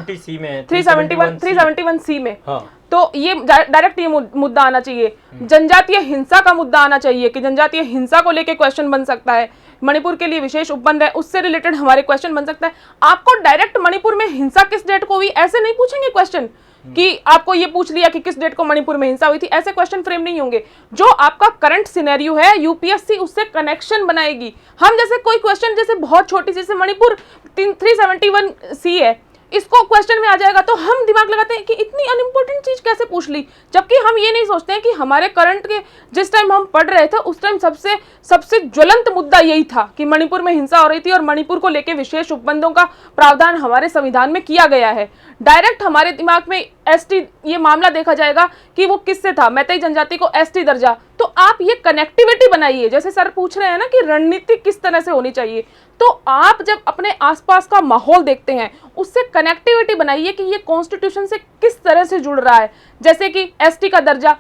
371 सी में, हाँ। तो ये डायरेक्ट ये मुद्दा आना चाहिए। जनजातीय हिंसा का मुद्दा आना चाहिए कि जनजातीय हिंसा को लेके क्वेश्चन बन सकता है, मणिपुर के लिए विशेष उपबंध है उससे रिलेटेड हमारे क्वेश्चन बन सकता है। आपको डायरेक्ट मणिपुर में हिंसा किस डेट को हुई ऐसे नहीं पूछेंगे क्वेश्चन कि आपको ये पूछ लिया कि किस डेट को मणिपुर में हिंसा हुई थी, ऐसे क्वेश्चन फ्रेम नहीं होंगे। जो आपका करंट सिनेरियो है यूपीएससी उससे कनेक्शन बनाएगी। हम जैसे कोई क्वेश्चन जैसे बहुत छोटी जैसे मणिपुर 371 सी है, इसको क्वेश्चन में आ जाएगा तो हम दिमाग लगाते हैं कि इतनी अनइम्पोर्टेंट चीज कैसे पूछ ली, जबकि हम ये नहीं सोचते हैं कि हमारे करंट के जिस टाइम हम पढ़ रहे थे उस टाइम सबसे ज्वलंत मुद्दा यही था कि मणिपुर में हिंसा हो रही थी और मणिपुर को लेकर विशेष उपबंधों का प्रावधान हमारे संविधान में किया गया है। डायरेक्ट हमारे दिमाग में एसटी ये मामला देखा जाएगा कि वो किससे था, मैतई जनजाति को एसटी दर्जा। तो आप ये कनेक्टिविटी बनाइए, जैसे सर पूछ रहे हैं ना कि रणनीति किस तरह से होनी चाहिए, तो आप जब अपने आसपास का माहौल देखते हैं उससे कनेक्टिविटी बनाइए कि ये कॉन्स्टिट्यूशन से किस तरह से जुड़ रहा है। जैसे कि एसटी का दर्जा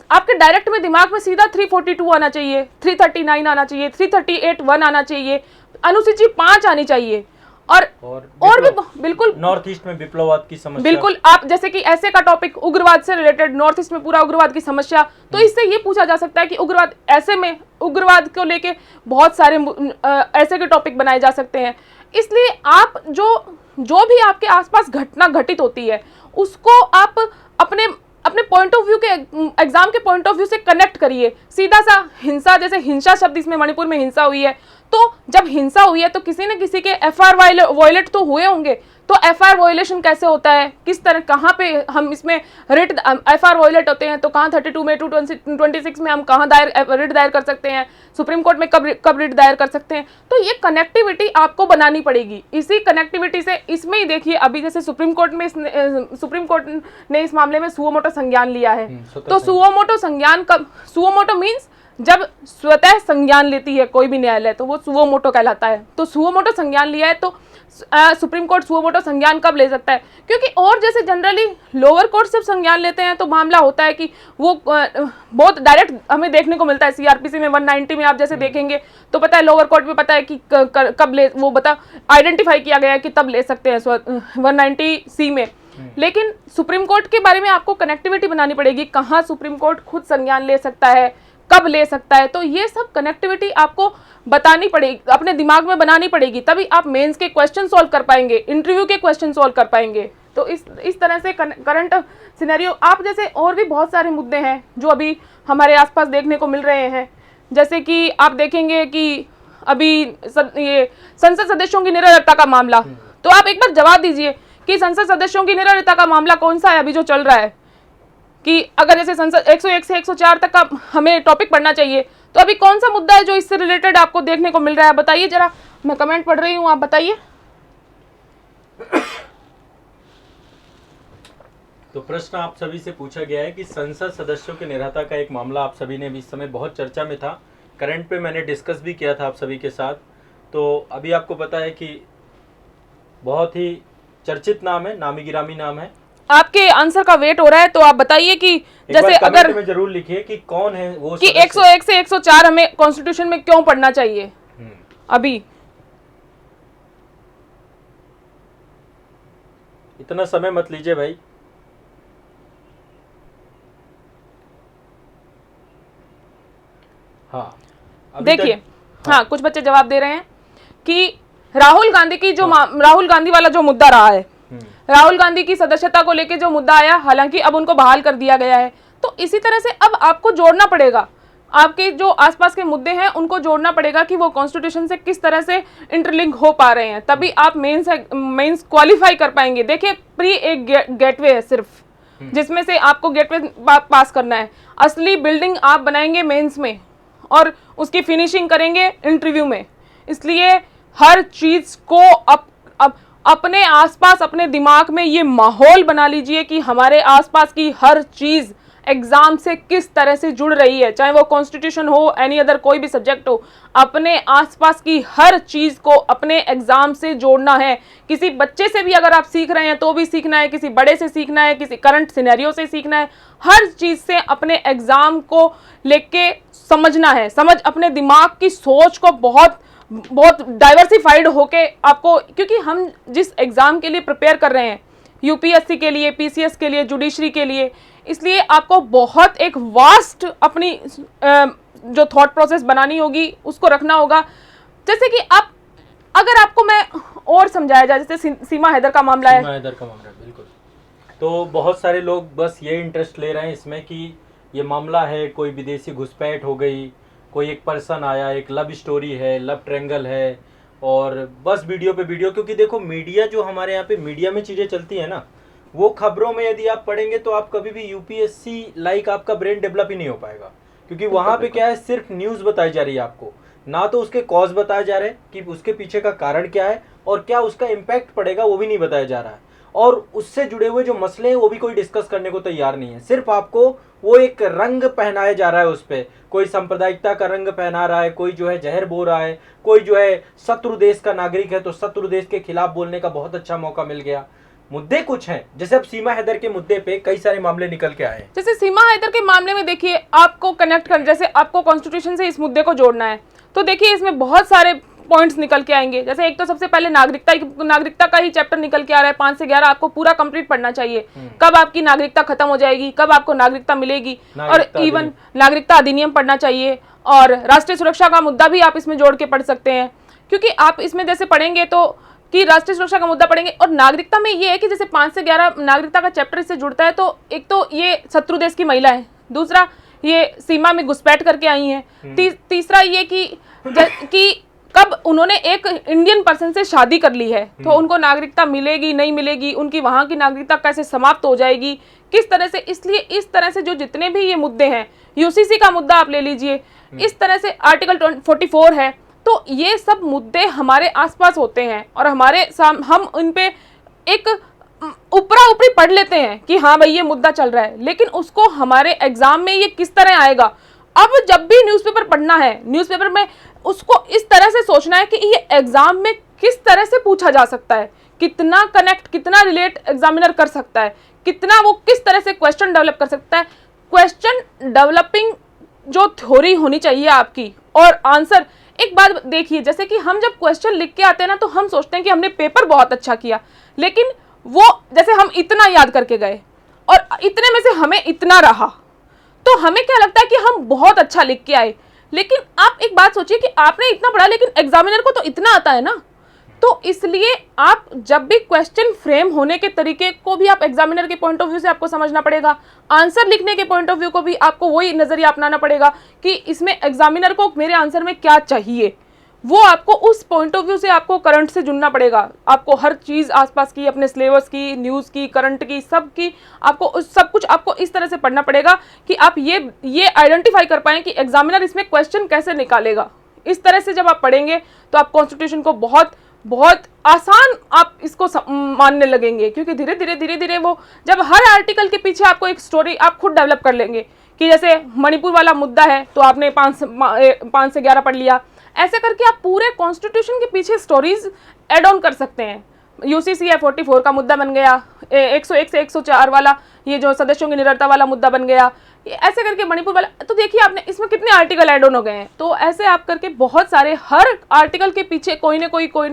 आपके डायरेक्ट में दिमाग में सीधा 342 आना चाहिए, 339 आना चाहिए, 338(1) आना चाहिए, अनुसूची 5 आनी चाहिए। और भी बिल्कुल नॉर्थ ईस्ट में विप्लववाद की समस्या, बिल्कुल आप जैसे कि ऐसे का टॉपिक उग्रवाद से रिलेटेड, नॉर्थ ईस्ट में पूरा उग्रवाद की समस्या, तो इससे ये पूछा जा सकता है कि उग्रवाद, ऐसे में उग्रवाद को लेके बहुत सारे ऐसे के टॉपिक बनाए जा सकते हैं। इसलिए आप जो भी आपके आसपास घटना घटित होती है उसको आप अपने पॉइंट ऑफ व्यू के एग्जाम के पॉइंट ऑफ व्यू से कनेक्ट करिए। सीधा सा हिंसा, जैसे हिंसा शब्द इसमें मणिपुर में हिंसा हुई है, तो जब हिंसा हुई है तो किसी न किसी के एफआईआर वायलेट तो हुए होंगे, तो एफआईआर वायलेशन कैसे होता है, किस तरह, कहाँ पे हम इसमें रिट एफआईआर वायलेट होते हैं तो कहाँ 32 में 226 में हम कहाँ रिट दायर कर सकते हैं, सुप्रीम कोर्ट में कब रिट दायर कर सकते हैं। तो ये कनेक्टिविटी आपको बनानी पड़ेगी। इसी कनेक्टिविटी से इसमें ही देखिए अभी जैसे सुप्रीम कोर्ट ने इस मामले में सुओ मोटो संज्ञान लिया है। तो सुओ मोटो संज्ञान कब, सुओ मोटो मीन्स जब स्वतः संज्ञान लेती है कोई भी न्यायालय तो वो सुओ मोटो कहलाता है। तो सुओ मोटो संज्ञान लिया है तो सुप्रीम कोर्ट सुओ मोटो संज्ञान कब ले सकता है, क्योंकि और जैसे जनरली लोअर कोर्ट से संज्ञान लेते हैं तो मामला होता है कि वो बहुत डायरेक्ट हमें देखने को मिलता है। सीआरपीसी में 190 में आप जैसे देखेंगे तो पता है लोअर कोर्ट में पता है कि कब ले, वो आइडेंटिफाई किया गया है कि तब ले सकते हैं 190C में। लेकिन सुप्रीम कोर्ट के बारे में आपको कनेक्टिविटी बनानी पड़ेगी, कहाँ सुप्रीम कोर्ट खुद संज्ञान ले सकता है, कब ले सकता है। तो ये सब कनेक्टिविटी आपको बतानी पड़ेगी, अपने दिमाग में बनानी पड़ेगी, तभी आप मेंस के क्वेश्चन सॉल्व कर पाएंगे, इंटरव्यू के क्वेश्चन सॉल्व कर पाएंगे। तो इस तरह से करंट सिनेरियो आप जैसे और भी बहुत सारे मुद्दे हैं जो अभी हमारे आसपास देखने को मिल रहे हैं। जैसे कि आप देखेंगे कि अभी ये संसद सदस्यों की निरर्थकता का मामला, तो आप एक बार जवाब दीजिए कि संसद सदस्यों की निरर्थकता का मामला कौन सा है अभी जो चल रहा है, कि अगर जैसे संसद 101 से 104 तक का हमें टॉपिक पढ़ना चाहिए, तो अभी कौन सा मुद्दा है जो इससे रिलेटेड आपको देखने को मिल रहा है, बताइए जरा। मैं कमेंट पढ़ रही हूँ, आप बताइए। तो प्रश्न आप सभी से पूछा गया है कि संसद सदस्यों की निरर्थकता का एक मामला आप सभी ने भी इस समय बहुत चर्चा में था, करंट पे मैंने डिस्कस भी किया था आप सभी के साथ। तो अभी आपको पता है कि बहुत ही चर्चित नाम है, नामी गिरामी नाम है। आपके आंसर का वेट हो रहा है, तो आप बताइए कि जैसे अगर में जरूर लिखिए कि कौन है वो कि 101 से 104 हमें कॉन्स्टिट्यूशन में क्यों पढ़ना चाहिए अभी। इतना समय मत लीजिए भाई। हाँ देखिए, हाँ कुछ बच्चे जवाब दे रहे हैं कि राहुल गांधी की जो राहुल गांधी वाला जो मुद्दा रहा है, राहुल गांधी की सदस्यता को लेकर जो मुद्दा आया, हालांकि अब उनको बहाल कर दिया गया है। तो इसी तरह से अब आपको जोड़ना पड़ेगा, आपके जो आसपास के मुद्दे हैं उनको जोड़ना पड़ेगा कि वो कॉन्स्टिट्यूशन से किस तरह से इंटरलिंक हो पा रहे हैं, तभी आप मेंस क्वालिफाई कर पाएंगे। देखिए, प्री एक गेटवे है सिर्फ, जिसमें से आपको गेटवे पास करना है। असली बिल्डिंग आप बनाएंगे मेंस में और उसकी फिनिशिंग करेंगे इंटरव्यू में। इसलिए हर चीज को अपने आसपास, अपने दिमाग में ये माहौल बना लीजिए कि हमारे आसपास की हर चीज एग्जाम से किस तरह से जुड़ रही है, चाहे वो कॉन्स्टिट्यूशन हो, एनी अदर कोई भी सब्जेक्ट हो। अपने आसपास की हर चीज को अपने एग्जाम से जोड़ना है। किसी बच्चे से भी अगर आप सीख रहे हैं तो भी सीखना है, किसी बड़े से सीखना है, किसी करंट सिनेरियो से सीखना है। हर चीज से अपने एग्जाम को लेके समझना है, अपने दिमाग की सोच को बहुत डाइवर्सिफाइड होके आपको, क्योंकि हम जिस एग्जाम के लिए प्रिपेयर कर रहे हैं, यूपीएससी के लिए, पीसीएस के लिए, जुडिशरी के लिए, इसलिए आपको बहुत एक वास्ट अपनी जो थॉट प्रोसेस बनानी होगी, उसको रखना होगा। जैसे कि आप, अगर आपको मैं और समझाया जाए, जैसे सीमा हैदर का मामला है, बिल्कुल। तो बहुत सारे लोग बस ये इंटरेस्ट ले रहे हैं इसमें कि ये मामला है, कोई विदेशी घुसपैठ हो गई, कोई एक पर्सन आया, एक लव स्टोरी है, लव ट्रायंगल है, और बस वीडियो पे वीडियो। क्योंकि देखो, मीडिया जो हमारे यहाँ पे मीडिया में चीज़ें चलती है ना, वो खबरों में यदि आप पढ़ेंगे तो आप कभी भी यूपीएससी लाइक आपका ब्रेन डेवलप ही नहीं हो पाएगा। क्योंकि वहाँ पे क्या है, सिर्फ न्यूज़ बताई जा रही है आपको, ना तो उसके कॉज बताए जा रहे हैं कि उसके पीछे का कारण क्या है और क्या उसका इम्पैक्ट पड़ेगा, वो भी नहीं बताया जा रहा है। और उससे जुड़े हुए जो मसले हैं वो भी कोई डिस्कस करने को तैयार नहीं है। सिर्फ आपको वो एक रंग पहनाया जा रहा है, उस पर कोई सांप्रदायिकता का रंग पहना रहा है, कोई जो है जहर बो रहा है, कोई जो है शत्रु देश का नागरिक है तो शत्रु देश के खिलाफ बोलने का बहुत अच्छा मौका मिल गया। मुद्दे कुछ हैं, जैसे अब सीमा हैदर के मुद्दे पे कई सारे मामले निकल के आए। जैसे सीमा हैदर के मामले में देखिए, आपको कनेक्ट कर, जैसे आपको कॉन्स्टिट्यूशन से इस मुद्दे को जोड़ना है, तो देखिए इसमें बहुत सारे पॉइंट्स निकल के आएंगे। जैसे एक तो सबसे पहले नागरिकता का ही चैप्टर निकल के आ रहा है, 5 से 11 आपको पूरा कंप्लीट पढ़ना चाहिए। कब आपकी नागरिकता खत्म हो जाएगी, कब आपको नागरिकता मिलेगी, और इवन नागरिकता अधिनियम पढ़ना चाहिए। और राष्ट्रीय सुरक्षा का मुद्दा भी आप इसमें जोड़ के पढ़ सकते हैं, क्योंकि आप इसमें जैसे पढ़ेंगे तो कि राष्ट्रीय सुरक्षा का मुद्दा पढ़ेंगे। और नागरिकता में ये है कि जैसे 5 से 11 नागरिकता का चैप्टर इससे जुड़ता है, तो एक तो ये शत्रु देश की महिला है, दूसरा ये सीमा में घुसपैठ करके आई हैं, तीसरा ये कि कब उन्होंने एक इंडियन पर्सन से शादी कर ली है तो उनको नागरिकता मिलेगी नहीं मिलेगी, उनकी वहां की नागरिकता कैसे समाप्त हो जाएगी, किस तरह से। इसलिए इस तरह से जो जितने भी ये मुद्दे हैं, यूसीसी का मुद्दा आप ले लीजिए, इस तरह से आर्टिकल 44 है, तो ये सब मुद्दे हमारे आसपास होते हैं और हम इन पे एक ऊपरा ऊपरी पढ़ लेते हैं कि हाँ भाई ये मुद्दा चल रहा है, लेकिन उसको हमारे एग्जाम में ये किस तरह आएगा। अब जब भी न्यूज़पेपर पढ़ना है, न्यूज़पेपर में उसको इस तरह से सोचना है कि ये एग्जाम में किस तरह से पूछा जा सकता है, कितना कनेक्ट, कितना रिलेट एग्जामिनर कर सकता है, कितना वो किस तरह से क्वेश्चन डेवलप कर सकता है। क्वेश्चन डेवलपिंग जो थ्योरी होनी चाहिए आपकी, और आंसर। एक बात देखिए, जैसे कि हम जब क्वेश्चन लिख के आते हैं ना, तो हम सोचते हैं कि हमने पेपर बहुत अच्छा किया, लेकिन वो जैसे हम इतना याद करके गए और इतने में से हमें इतना रहा, तो हमें क्या लगता है कि हम बहुत अच्छा लिख के आए, लेकिन आप एक बात सोचिए कि आपने इतना पढ़ा लेकिन एग्जामिनर को तो इतना आता है ना। तो इसलिए आप जब भी क्वेश्चन फ्रेम होने के तरीके को भी आप एग्जामिनर के पॉइंट ऑफ व्यू से आपको समझना पड़ेगा, आंसर लिखने के पॉइंट ऑफ व्यू को भी आपको वही नजरिया अपनाना पड़ेगा कि इसमें एग्जामिनर को मेरे आंसर में क्या चाहिए, वो आपको उस पॉइंट ऑफ व्यू से आपको करंट से जुड़ना पड़ेगा। आपको हर चीज़ आसपास की, अपने सिलेबस की, न्यूज़ की, करंट की, सब की, आपको उस सब कुछ आपको इस तरह से पढ़ना पड़ेगा कि आप ये आइडेंटिफाई कर पाएं कि एग्जामिनर इसमें क्वेश्चन कैसे निकालेगा। इस तरह से जब आप पढ़ेंगे तो आप कॉन्स्टिट्यूशन को बहुत बहुत आसान आप इसको मानने लगेंगे, क्योंकि धीरे धीरे धीरे धीरे वो जब हर आर्टिकल के पीछे आपको एक स्टोरी आप खुद डेवलप कर लेंगे कि जैसे मणिपुर वाला मुद्दा है तो आपने 5 से 11 पढ़ लिया, ऐसे करके आप पूरे कॉन्स्टिट्यूशन के पीछे स्टोरीज एड ऑन कर सकते हैं। यूसीसी है 44 का मुद्दा बन गया, 101 से 104 वाला ये जो सदस्यों की निरंतरता वाला मुद्दा बन गया, ऐसे करके मणिपुर वाला। तो देखिए आपने इसमें कितने आर्टिकल ऐड ऑन हो गए हैं। तो ऐसे आप करके बहुत सारे हर आर्टिकल के पीछे कोई ना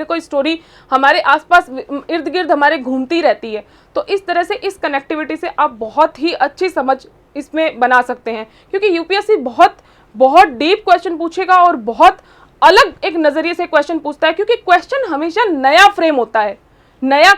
कोई स्टोरी हमारे आसपास इर्द गिर्द हमारे घूमती रहती है। तो इस तरह से इस कनेक्टिविटी से आप बहुत ही अच्छी समझ इसमें बना सकते हैं, क्योंकि यूपीएससी बहुत बहुत डीप क्वेश्चन पूछेगा और बहुत अलग एक नजरिए से क्वेश्चन पूछता है, क्योंकि क्वेश्चन हमेशा नया फ्रेम होता है। नया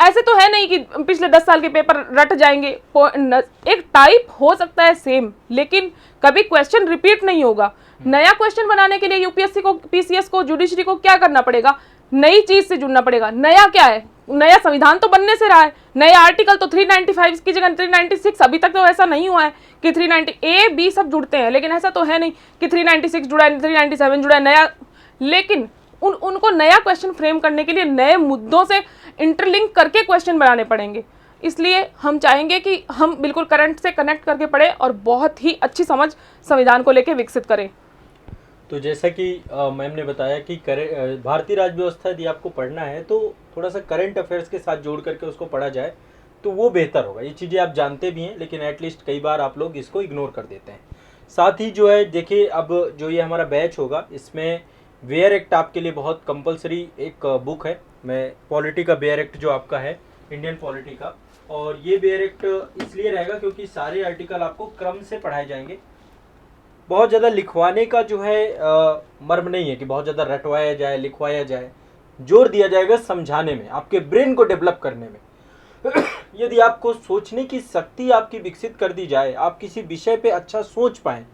ऐसे तो है नहीं कि पिछले 10 साल के पेपर रट जाएंगे। एक टाइप हो सकता है सेम, लेकिन कभी क्वेश्चन रिपीट नहीं होगा। नया क्वेश्चन बनाने के लिए यूपीएससी को, पीसीएस को, जुडिशरी को क्या करना पड़ेगा? नई चीज से जुड़ना पड़ेगा। नया क्या है? नया संविधान तो बनने से रहा है, नया आर्टिकल तो 395 की जगह 396। अभी तक तो ऐसा नहीं हुआ है कि 390 ए बी सब जुड़ते हैं, लेकिन ऐसा तो है नहीं कि 396 जुड़ा है, 397 जुड़ा है नया। लेकिन उनको नया क्वेश्चन फ्रेम करने के लिए नए मुद्दों से इंटरलिंक करके क्वेश्चन बनाने पड़ेंगे। इसलिए हम चाहेंगे कि हम बिल्कुल करंट से कनेक्ट करके पढ़ें और बहुत ही अच्छी समझ संविधान को लेकर विकसित करें। तो जैसा कि मैम ने बताया कि भारतीय राज्य व्यवस्था यदि आपको पढ़ना है तो थोड़ा सा करंट अफेयर्स के साथ जोड़ करके उसको पढ़ा जाए तो वो बेहतर होगा। ये चीज़ें आप जानते भी हैं, लेकिन एटलीस्ट कई बार आप लोग इसको इग्नोर कर देते हैं। साथ ही जो है देखिए, अब जो ये हमारा बैच होगा इसमें वेयर एक्ट आपके लिए बहुत कंपलसरी एक बुक है। मैं पॉलिटी का वेयर एक्ट जो आपका है, इंडियन पॉलिटी का, और ये वेयर एक्ट इसलिए रहेगा क्योंकि सारे आर्टिकल आपको क्रम से पढ़ाए जाएंगे। बहुत ज़्यादा लिखवाने का जो है मर्म नहीं है कि बहुत ज़्यादा रटवाया जाए, लिखवाया जाए। जोर दिया जाएगा समझाने में, आपके ब्रेन को डेवलप करने में। यदि आपको सोचने की शक्ति आपकी विकसित कर दी जाए, आप किसी विषय पे अच्छा सोच पाएँ,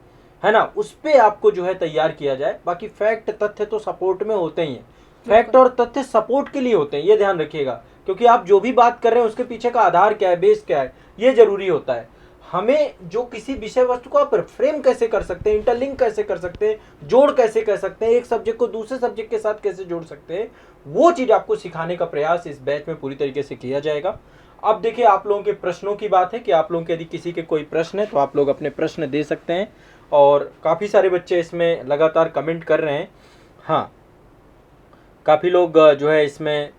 है ना, उस पे आपको जो है तैयार किया जाए। बाकी फैक्ट तथ्य तो सपोर्ट में होते ही हैं। फैक्ट और तथ्य सपोर्ट के लिए होते हैं, ये ध्यान रखिएगा, क्योंकि आप जो भी बात कर रहे हैं उसके पीछे का आधार क्या है, बेस क्या है, ये जरूरी होता है। हमें जो किसी विषय वस्तु को आप फ्रेम कैसे कर सकते हैं, इंटरलिंक कैसे कर सकते हैं, जोड़ कैसे कर सकते हैं, एक सब्जेक्ट को दूसरे सब्जेक्ट के साथ कैसे जोड़ सकते हैं, वो चीज़ आपको सिखाने का प्रयास इस बैच में पूरी तरीके से किया जाएगा। अब देखिए, आप लोगों के प्रश्नों की बात है कि आप लोगों के यदि किसी के कोई प्रश्न है तो आप लोग अपने प्रश्न दे सकते हैं, और काफ़ी सारे बच्चे इसमें लगातार कमेंट कर रहे हैं। हाँ, काफ़ी लोग जो है इसमें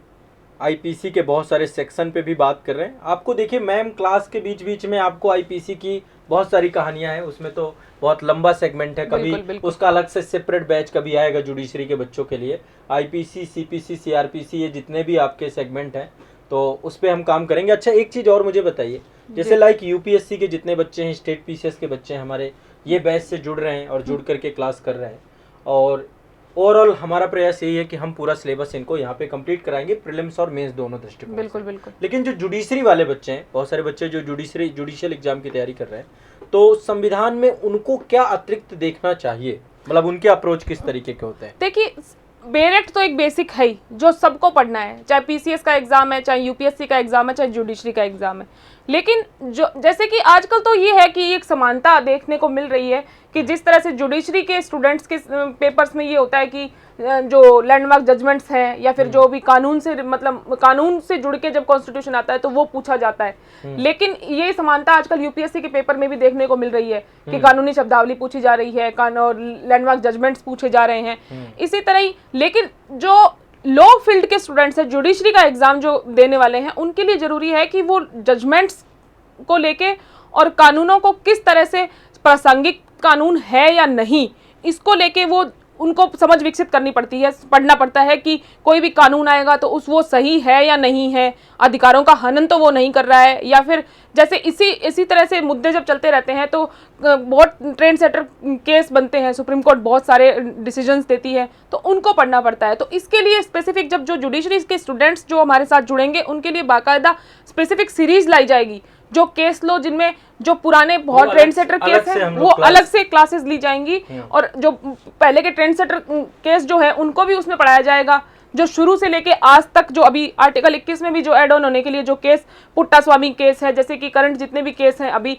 आईपीसी के बहुत सारे सेक्शन पे भी बात कर रहे हैं। आपको देखिए, मैम क्लास के बीच बीच में आपको आईपीसी की बहुत सारी कहानियां हैं, उसमें तो बहुत लंबा सेगमेंट है। कभी बिल्कुल, बिल्कुल। उसका अलग से सेपरेट बैच कभी आएगा जुडिशरी के बच्चों के लिए। आईपीसी, सीपीसी, सीआरपीसी, ये जितने भी आपके सेगमेंट हैं तो उस पर हम काम करेंगे। अच्छा, एक चीज़ और मुझे बताइए, जैसे लाइक यूपीएससी के जितने बच्चे हैं, स्टेट पीसीएस के बच्चे हैं हमारे, ये बैच से जुड़ रहे हैं और जुड़ करके क्लास कर रहे हैं, और ओवरऑल हमारा प्रयास यही है कि हम पूरा सिलेबस इनको यहाँ पे कंप्लीट कराएंगे, प्रीलिम्स और मेंस दोनों दृष्टिकोण। बिल्कुल बिल्कुल। लेकिन जो जुडिशरी वाले बच्चे हैं, बहुत सारे बच्चे जो जुडिशियल एग्जाम की तैयारी कर रहे हैं, तो संविधान में उनको क्या अतिरिक्त देखना चाहिए, मतलब उनके अप्रोच किस तरीके के होते हैं? देखिए, वेयर एक्ट तो एक बेसिक है ही जो सबको पढ़ना है, चाहे पीसीएस का एग्जाम है, चाहे यूपीएससी का एग्जाम है, चाहे जुडिशरी का एग्जाम है। लेकिन जो जैसे कि आजकल तो ये है कि एक समानता देखने को मिल रही है कि जिस तरह से जुडिशरी के स्टूडेंट्स के पेपर्स में ये होता है कि जो लैंडमार्क जजमेंट्स हैं या फिर जो भी कानून से, मतलब कानून से जुड़ के जब कॉन्स्टिट्यूशन आता है तो वो पूछा जाता है। लेकिन ये समानता आजकल यूपीएससी के पेपर में भी देखने को मिल रही है कि कानूनी शब्दावली पूछी जा रही है, और लैंडमार्क जजमेंट्स पूछे जा रहे हैं। इसी तरह ही, लेकिन जो लॉ फील्ड के स्टूडेंट्स हैं, जुडिशरी का एग्जाम जो देने वाले हैं, उनके लिए जरूरी है कि वो जजमेंट्स को लेके और कानूनों को किस तरह से प्रासंगिक कानून है या नहीं, इसको लेके वो उनको समझ विकसित करनी पड़ती है, पढ़ना पड़ता है कि कोई भी कानून आएगा तो वो सही है या नहीं है, अधिकारों का हनन तो वो नहीं कर रहा है, या फिर जैसे इसी तरह से मुद्दे जब चलते रहते हैं तो बहुत ट्रेंड सेटर केस बनते हैं, सुप्रीम कोर्ट बहुत सारे डिसीजंस देती है, तो उनको पढ़ना पड़ता है। तो इसके लिए स्पेसिफिक जब जो जुडिशरी के स्टूडेंट्स जो हमारे साथ जुड़ेंगे उनके लिए बाकायदा स्पेसिफिक सीरीज लाई जाएगी, जो केस लो जिनमें जो पुराने बहुत ट्रेंड सेटर केस हैं वो अलग से क्लासेस ली जाएंगी, और जो पहले के ट्रेंड सेटर केस जो है उनको भी उसमें पढ़ाया जाएगा। जो शुरू से लेके आज तक जो अभी आर्टिकल 21 में भी जो ऐड ऑन होने के लिए जो केस पुट्टा स्वामी केस है, जैसे कि करंट जितने भी केस हैं अभी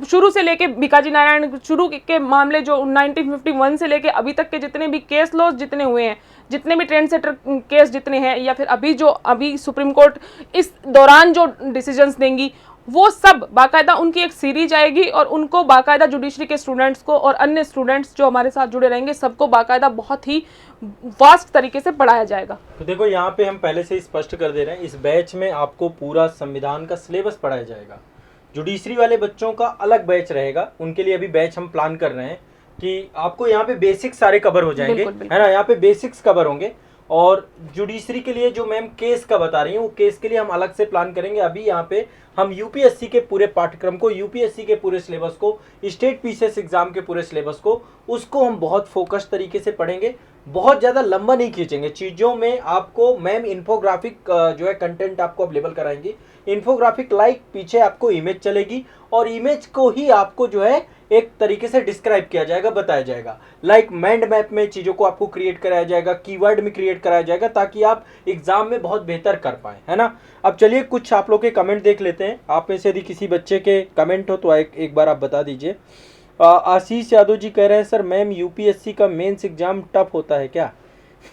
शुरू से लेके भिकाजी नारायण शुरू के मामले जो 1951 से लेके अभी तक के जितने भी केस लॉस जितने हुए हैं, जितने भी ट्रेंड सेटर केस जितने हैं, या फिर अभी सुप्रीम कोर्ट इस दौरान जो डिसीजंस देंगी, वो सब बाकायदा उनकी एक सीरीज आएगी और उनको बाकायदा जुडिशरी के स्टूडेंट्स को और अन्य स्टूडेंट्स जो हमारे साथ जुड़े रहेंगे सबको बाकायदा बहुत ही वास्ट तरीके से पढ़ाया जाएगा। तो देखो यहाँ पे हम पहले से ही स्पष्ट कर दे रहे हैं, इस बैच में आपको पूरा संविधान का सिलेबस पढ़ाया जाएगा। जुडिशरी वाले बच्चों का अलग बैच रहेगा, उनके लिए अभी बैच हम प्लान कर रहे हैं कि आपको यहाँ पे बेसिक्स सारे कवर हो जाएंगे, है ना, यहाँ पे बेसिक्स कवर होंगे। और जुडिशरी के लिए जो मैम केस का बता रही हैं वो केस के लिए हम अलग से प्लान करेंगे। अभी यहाँ पे हम यूपीएससी के पूरे पाठ्यक्रम को, यूपीएससी के पूरे सिलेबस को, स्टेट पीसीएस एग्जाम के पूरे सिलेबस को, उसको हम बहुत फोकस तरीके से पढ़ेंगे, बहुत ज़्यादा लंबा नहीं खींचेंगे चीज़ों में। आपको मैम इन्फोग्राफिक जो है कंटेंट आपको अवेलेबल कराएंगी, इन्फोग्राफिक लाइक पीछे आपको इमेज चलेगी और इमेज को ही आपको जो है एक तरीके से डिस्क्राइब किया जाएगा, बताया जाएगा। लाइक माइंड मैप में चीज़ों को आपको क्रिएट कराया जाएगा, कीवर्ड में क्रिएट कराया जाएगा, ताकि आप एग्जाम में बहुत बेहतर कर पाएँ, है ना। अब चलिए कुछ आप लोग के कमेंट देख लेते हैं। आप में से यदि किसी बच्चे के कमेंट हो तो एक बार आप बता दीजिए। आशीष यादव जी कह रहे हैं सर मैम यूपीएससी का मेंस एग्जाम टफ होता है क्या?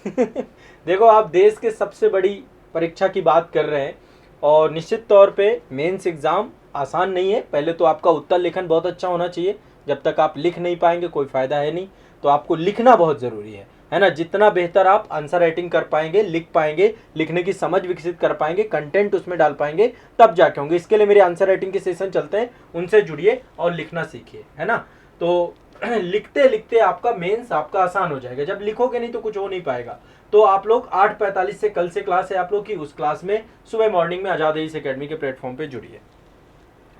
देखो आप देश के सबसे बड़ी परीक्षा की बात कर रहे हैं और निश्चित तौर पे मेंस एग्जाम आसान नहीं है। पहले तो आपका उत्तर लेखन बहुत अच्छा होना चाहिए, जब तक आप लिख नहीं पाएंगे कोई फ़ायदा है नहीं, तो आपको लिखना बहुत ज़रूरी है ना। जितना बेहतर आप आंसर राइटिंग कर पाएंगे, लिख पाएंगे, लिखने की समझ विकसित कर पाएंगे, कंटेंट उसमें डाल पाएंगे, तब जाके होंगे। इसके लिए मेरे आंसर राइटिंग के सेशन चलते हैं, उनसे जुड़िए और लिखना सीखिए, है ना। तो लिखते लिखते आपका मेंस आपका आसान हो जाएगा। जब लिखोगे नहीं तो कुछ हो नहीं पाएगा। तो आप लोग 8:45 से कल से क्लास है आप लोग की, उस क्लास में सुबह मॉर्निंग में आज़ाद एईस अकेडमी के प्लेटफॉर्म पे जुड़िए।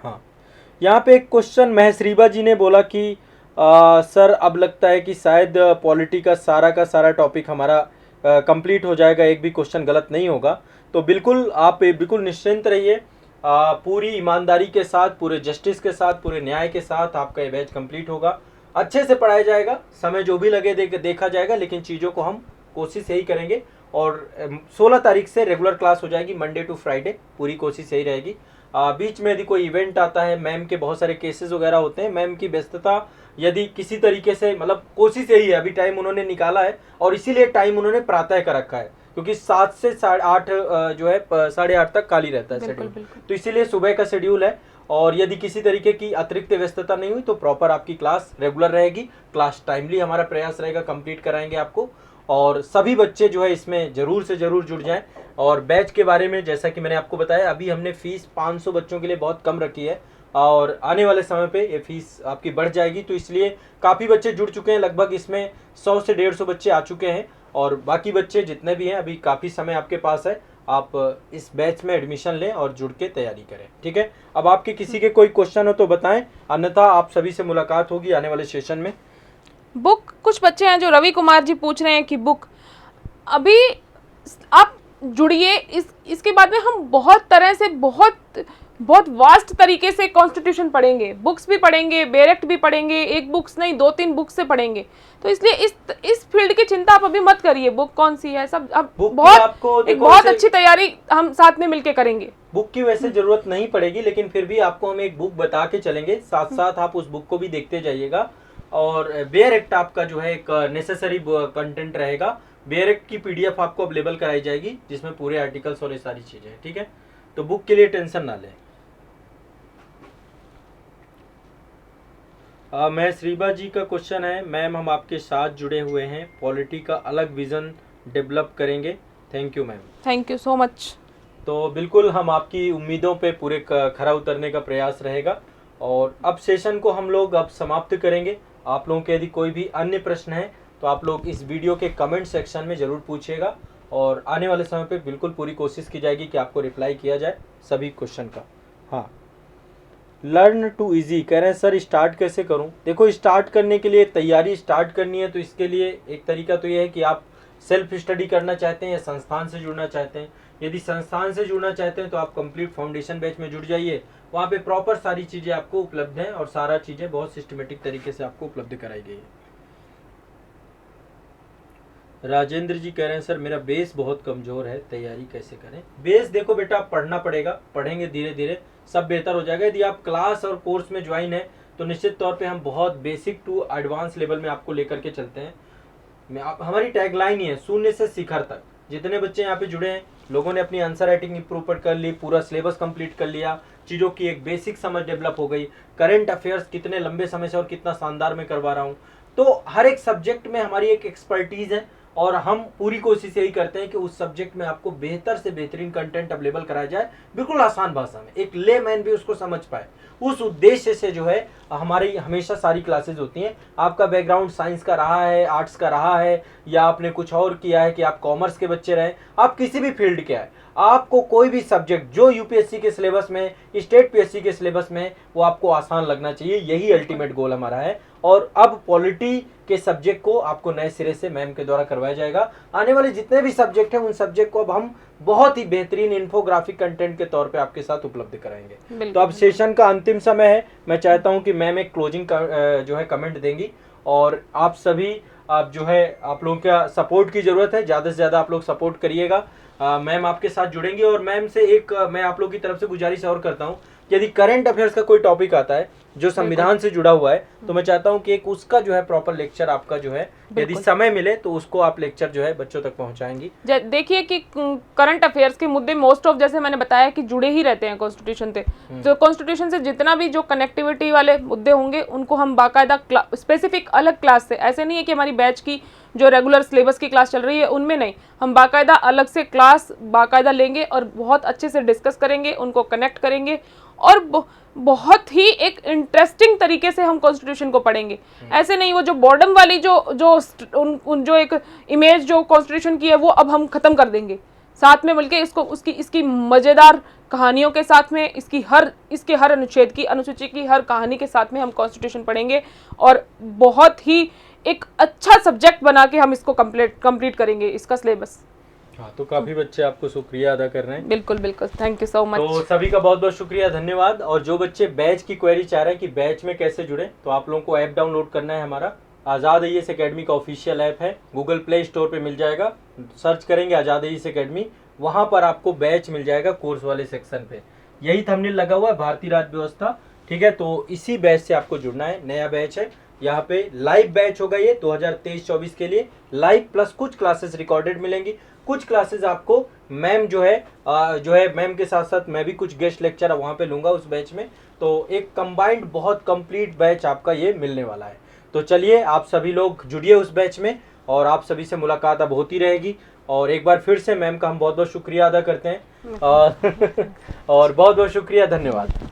हाँ, यहाँ पे एक क्वेश्चन महश्रीबा जी ने बोला कि सर अब लगता है कि शायद पॉलिटी का सारा टॉपिक हमारा कंप्लीट हो जाएगा, एक भी क्वेश्चन गलत नहीं होगा। तो बिल्कुल आप बिल्कुल निश्चिंत रहिए, पूरी ईमानदारी के साथ, पूरे जस्टिस के साथ, पूरे न्याय के साथ आपका ये बैच कंप्लीट होगा। अच्छे से पढ़ाया जाएगा, समय जो भी लगे देखा जाएगा, लेकिन चीज़ों को हम कोशिश यही करेंगे। और 16 तारीख से रेगुलर क्लास हो जाएगी, मंडे टू फ्राइडे, पूरी कोशिश यही रहेगी। बीच में यदि कोई इवेंट आता है, मैम के बहुत सारे केसेस वगैरह होते हैं, मैम की व्यस्तता यदि किसी तरीके से, मतलब कोशिश यही है, अभी टाइम उन्होंने निकाला है और इसीलिए टाइम उन्होंने प्रातः का रखा है, क्योंकि 7 से 8:30 जो है 8:30 तक खाली रहता है शेड्यूल, तो इसीलिए सुबह का शेड्यूल है। और यदि किसी तरीके की अतिरिक्त व्यस्तता नहीं हुई तो प्रॉपर आपकी क्लास रेगुलर रहेगी, क्लास टाइमली हमारा प्रयास रहेगा, कंप्लीट कराएंगे आपको। और सभी बच्चे जो है इसमें ज़रूर से ज़रूर जुड़ जाएं। और बैच के बारे में जैसा कि मैंने आपको बताया, अभी हमने फ़ीस 500 बच्चों के लिए बहुत कम रखी है और आने वाले समय पे ये फीस आपकी बढ़ जाएगी, तो इसलिए काफ़ी बच्चे जुड़ चुके हैं। लगभग इसमें 100 से 150 बच्चे आ चुके हैं और बाकी बच्चे जितने भी हैं, अभी काफ़ी समय आपके पास है, आप इस बैच में एडमिशन लें और जुड़ के तैयारी करें, ठीक है। अब आपके किसी के कोई क्वेश्चन हो तो बताएं, अन्यथा आप सभी से मुलाकात होगी आने वाले सेशन में। बुक, कुछ बच्चे हैं जो रवि कुमार जी पूछ रहे हैं कि बुक, अभी आप जुड़िए, इसके बाद में हम बहुत तरह से बहुत वास्ट तरीके से कॉन्स्टिट्यूशन पढ़ेंगे, बुक्स भी पढ़ेंगे, बेरेक्ट भी पढ़ेंगे, एक बुक्स नहीं 2-3 बुक्स से पढ़ेंगे। तो इसलिए इस फील्ड की चिंता आप अभी मत करिए, बुक कौन सी है, सब अब बहुत अच्छी तैयारी हम साथ में मिलके करेंगे। बुक की वैसे जरूरत नहीं पड़ेगी, लेकिन फिर भी आपको हम एक बुक बता के चलेंगे, साथ साथ आप उस बुक को भी देखते जाइएगा। और बेयर एक्ट आपका जो है एक नेसेसरी कंटेंट रहेगा, बेयर एक्ट की PDF आपको अवेलेबल कराई जाएगी, जिसमें पूरे आर्टिकल्स और ये सारी चीजें हैं, ठीक है। तो बुक के लिए टेंशन ना लें। महश्रीबा जी का क्वेश्चन है, मैम हम आपके साथ जुड़े हुए हैं, पॉलिटी का अलग विजन डेवलप करेंगे। Thank you ma'am. Thank you so much. तो बिल्कुल हम आपकी उम्मीदों पे पूरे खरा उतरने का प्रयास रहेगा। और अब सेशन को हम लोग अब समाप्त करेंगे। आप लोगों के यदि कोई भी अन्य प्रश्न है तो आप लोग इस वीडियो के कमेंट सेक्शन में ज़रूर पूछिएगा और आने वाले समय पे बिल्कुल पूरी कोशिश की जाएगी कि आपको रिप्लाई किया जाए सभी क्वेश्चन का। हाँ, लर्न टू इजी कह रहे हैं सर स्टार्ट कैसे करूं? देखो, स्टार्ट करने के लिए तैयारी स्टार्ट करनी है तो इसके लिए एक तरीका तो ये है कि आप सेल्फ स्टडी करना चाहते हैं या संस्थान से जुड़ना चाहते हैं। यदि संस्थान से जुड़ना चाहते हैं तो आप कंप्लीट फाउंडेशन बैच में जुड़ जाइए, वहाँ पे प्रॉपर सारी चीज़ें आपको उपलब्ध हैं और सारा चीज़ें बहुत सिस्टमेटिक तरीके से आपको उपलब्ध कराई गई है। राजेंद्र जी कह रहे हैं सर मेरा बेस बहुत कमज़ोर है, तैयारी कैसे करें? बेस देखो बेटा, आप पढ़ना पड़ेगा, पढ़ेंगे धीरे धीरे सब बेहतर हो जाएगा। यदि आप क्लास और कोर्स में ज्वाइन है तो निश्चित तौर पे हम बहुत बेसिक टू एडवांस लेवल में आपको लेकर के चलते हैं। हमारी टैगलाइन ही है शून्य से शिखर तक। जितने बच्चे यहाँ पे जुड़े हैं, लोगों ने अपनी आंसर राइटिंग इंप्रूव कर ली, पूरा सिलेबस कंप्लीट कर लिया, चीज़ों की एक बेसिक समझ डेवलप हो गई, करंट अफेयर्स कितने लंबे समय से और कितना शानदार मैं करवा रहा हूँ। तो हर एक सब्जेक्ट में हमारी एक एक्सपर्टीज़ है और हम पूरी कोशिश यही करते हैं कि उस सब्जेक्ट में आपको बेहतर से बेहतरीन कंटेंट अवेलेबल कराया जाए, बिल्कुल आसान भाषा में, एक लेमैन भी उसको समझ पाए। उस उद्देश्य से जो है हमारी हमेशा सारी क्लासेज होती हैं। आपका बैकग्राउंड साइंस का रहा है, आर्ट्स का रहा है, या आपने कुछ और किया है कि आप कॉमर्स के बच्चे रहे, आप किसी भी फील्ड के आए, आपको कोई भी सब्जेक्ट जो यूपीएससी के सिलेबस में, स्टेट पीएससी के सिलेबस में, वो आपको आसान लगना चाहिए। यही अल्टीमेट गोल हमारा है। और अब पॉलिटी के सब्जेक्ट को आपको नए सिरे से मैम के द्वारा करवाया जाएगा। आने वाले जितने भी सब्जेक्ट हैं उन सब्जेक्ट को अब हम बहुत ही बेहतरीन इन्फोग्राफिक कंटेंट के तौर पे आपके साथ उपलब्ध कराएंगे। तो अब सेशन का अंतिम समय है। मैं चाहता हूं कि मैम एक क्लोजिंग जो है कमेंट देंगी और आप सभी आप जो है आप लोगों का सपोर्ट की ज़रूरत है, ज़्यादा से ज़्यादा आप लोग सपोर्ट करिएगा। मैम आपके साथ जुड़ेंगे और मैम से एक मैं आप लोगों की तरफ से गुजारिश और करता हूँ, यदि करंट अफेयर्स का कोई टॉपिक आता है जो संविधान से जुड़ा हुआ है तो मैं चाहता हूं कि एक उसका जो है प्रॉपर लेक्चर आपका जो है, यदि समय मिले तो उसको आप लेक्चर जो है बच्चों तक पहुंचाएंगी। देखिए कि करंट अफेयर्स के मुद्दे मोस्ट ऑफ, जैसे मैंने बताया कि जुड़े ही रहते हैं कॉन्स्टिट्यूशन से। तो कॉन्स्टिट्यूशन से जितना भी जो कनेक्टिविटी वाले मुद्दे होंगे उनको हम बाकायदा स्पेसिफिक अलग क्लास से, ऐसे नहीं है कि हमारी बैच की जो रेगुलर सिलेबस की क्लास चल रही है उनमें नहीं, हम बाकायदा अलग से क्लास बाकायदा लेंगे और बहुत अच्छे से डिस्कस करेंगे, उनको कनेक्ट करेंगे और बहुत ही एक इंटरेस्टिंग तरीके से हम कॉन्स्टिट्यूशन को पढ़ेंगे। ऐसे नहीं वो जो बॉर्डम वाली जो एक इमेज जो कॉन्स्टिट्यूशन की है वो अब हम खत्म कर देंगे, साथ में बल्कि इसको इसकी मज़ेदार कहानियों के साथ में, इसके हर अनुच्छेद की, अनुसूची की हर कहानी के साथ में हम कॉन्स्टिट्यूशन पढ़ेंगे और बहुत ही एक अच्छा सब्जेक्ट बना के हम इसको कंप्लीट करेंगे, इसका सिलेबस। हाँ, तो काफी बच्चे आपको शुक्रिया अदा कर रहे हैं। बिल्कुल बिल्कुल, थैंक यू सो मच। तो सभी का बहुत बहुत शुक्रिया, धन्यवाद। और जो बच्चे बैच की क्वेरी चाह रहे हैं कि बैच में कैसे जुड़े, तो आप लोगों को ऐप डाउनलोड करना है। हमारा आज़ाद आईएएस एकेडमी का ऑफिशियल ऐप है, गूगल प्ले स्टोर पे मिल जाएगा। सर्च करेंगे आज़ाद आईएएस एकेडमी, वहाँ पर आपको बैच मिल जाएगा कोर्स वाले सेक्शन पे। यही थंबनेल लगा हुआ है, भारतीय राज्य व्यवस्था, ठीक है। तो इसी बैच से आपको जुड़ना है, नया बैच है। यहाँ पे लाइव बैच होगा ये 2023-24 के लिए, लाइव प्लस कुछ क्लासेस रिकॉर्डेड मिलेंगी, कुछ क्लासेस आपको मैम जो है मैम के साथ साथ मैं भी कुछ गेस्ट लेक्चर वहाँ पे लूँगा उस बैच में। तो एक कंबाइंड बहुत कंप्लीट बैच आपका ये मिलने वाला है। तो चलिए आप सभी लोग जुड़िए उस बैच में और आप सभी से मुलाकात अब होती रहेगी। और एक बार फिर से मैम का हम बहुत बहुत शुक्रिया अदा करते हैं और बहुत बहुत शुक्रिया, धन्यवाद।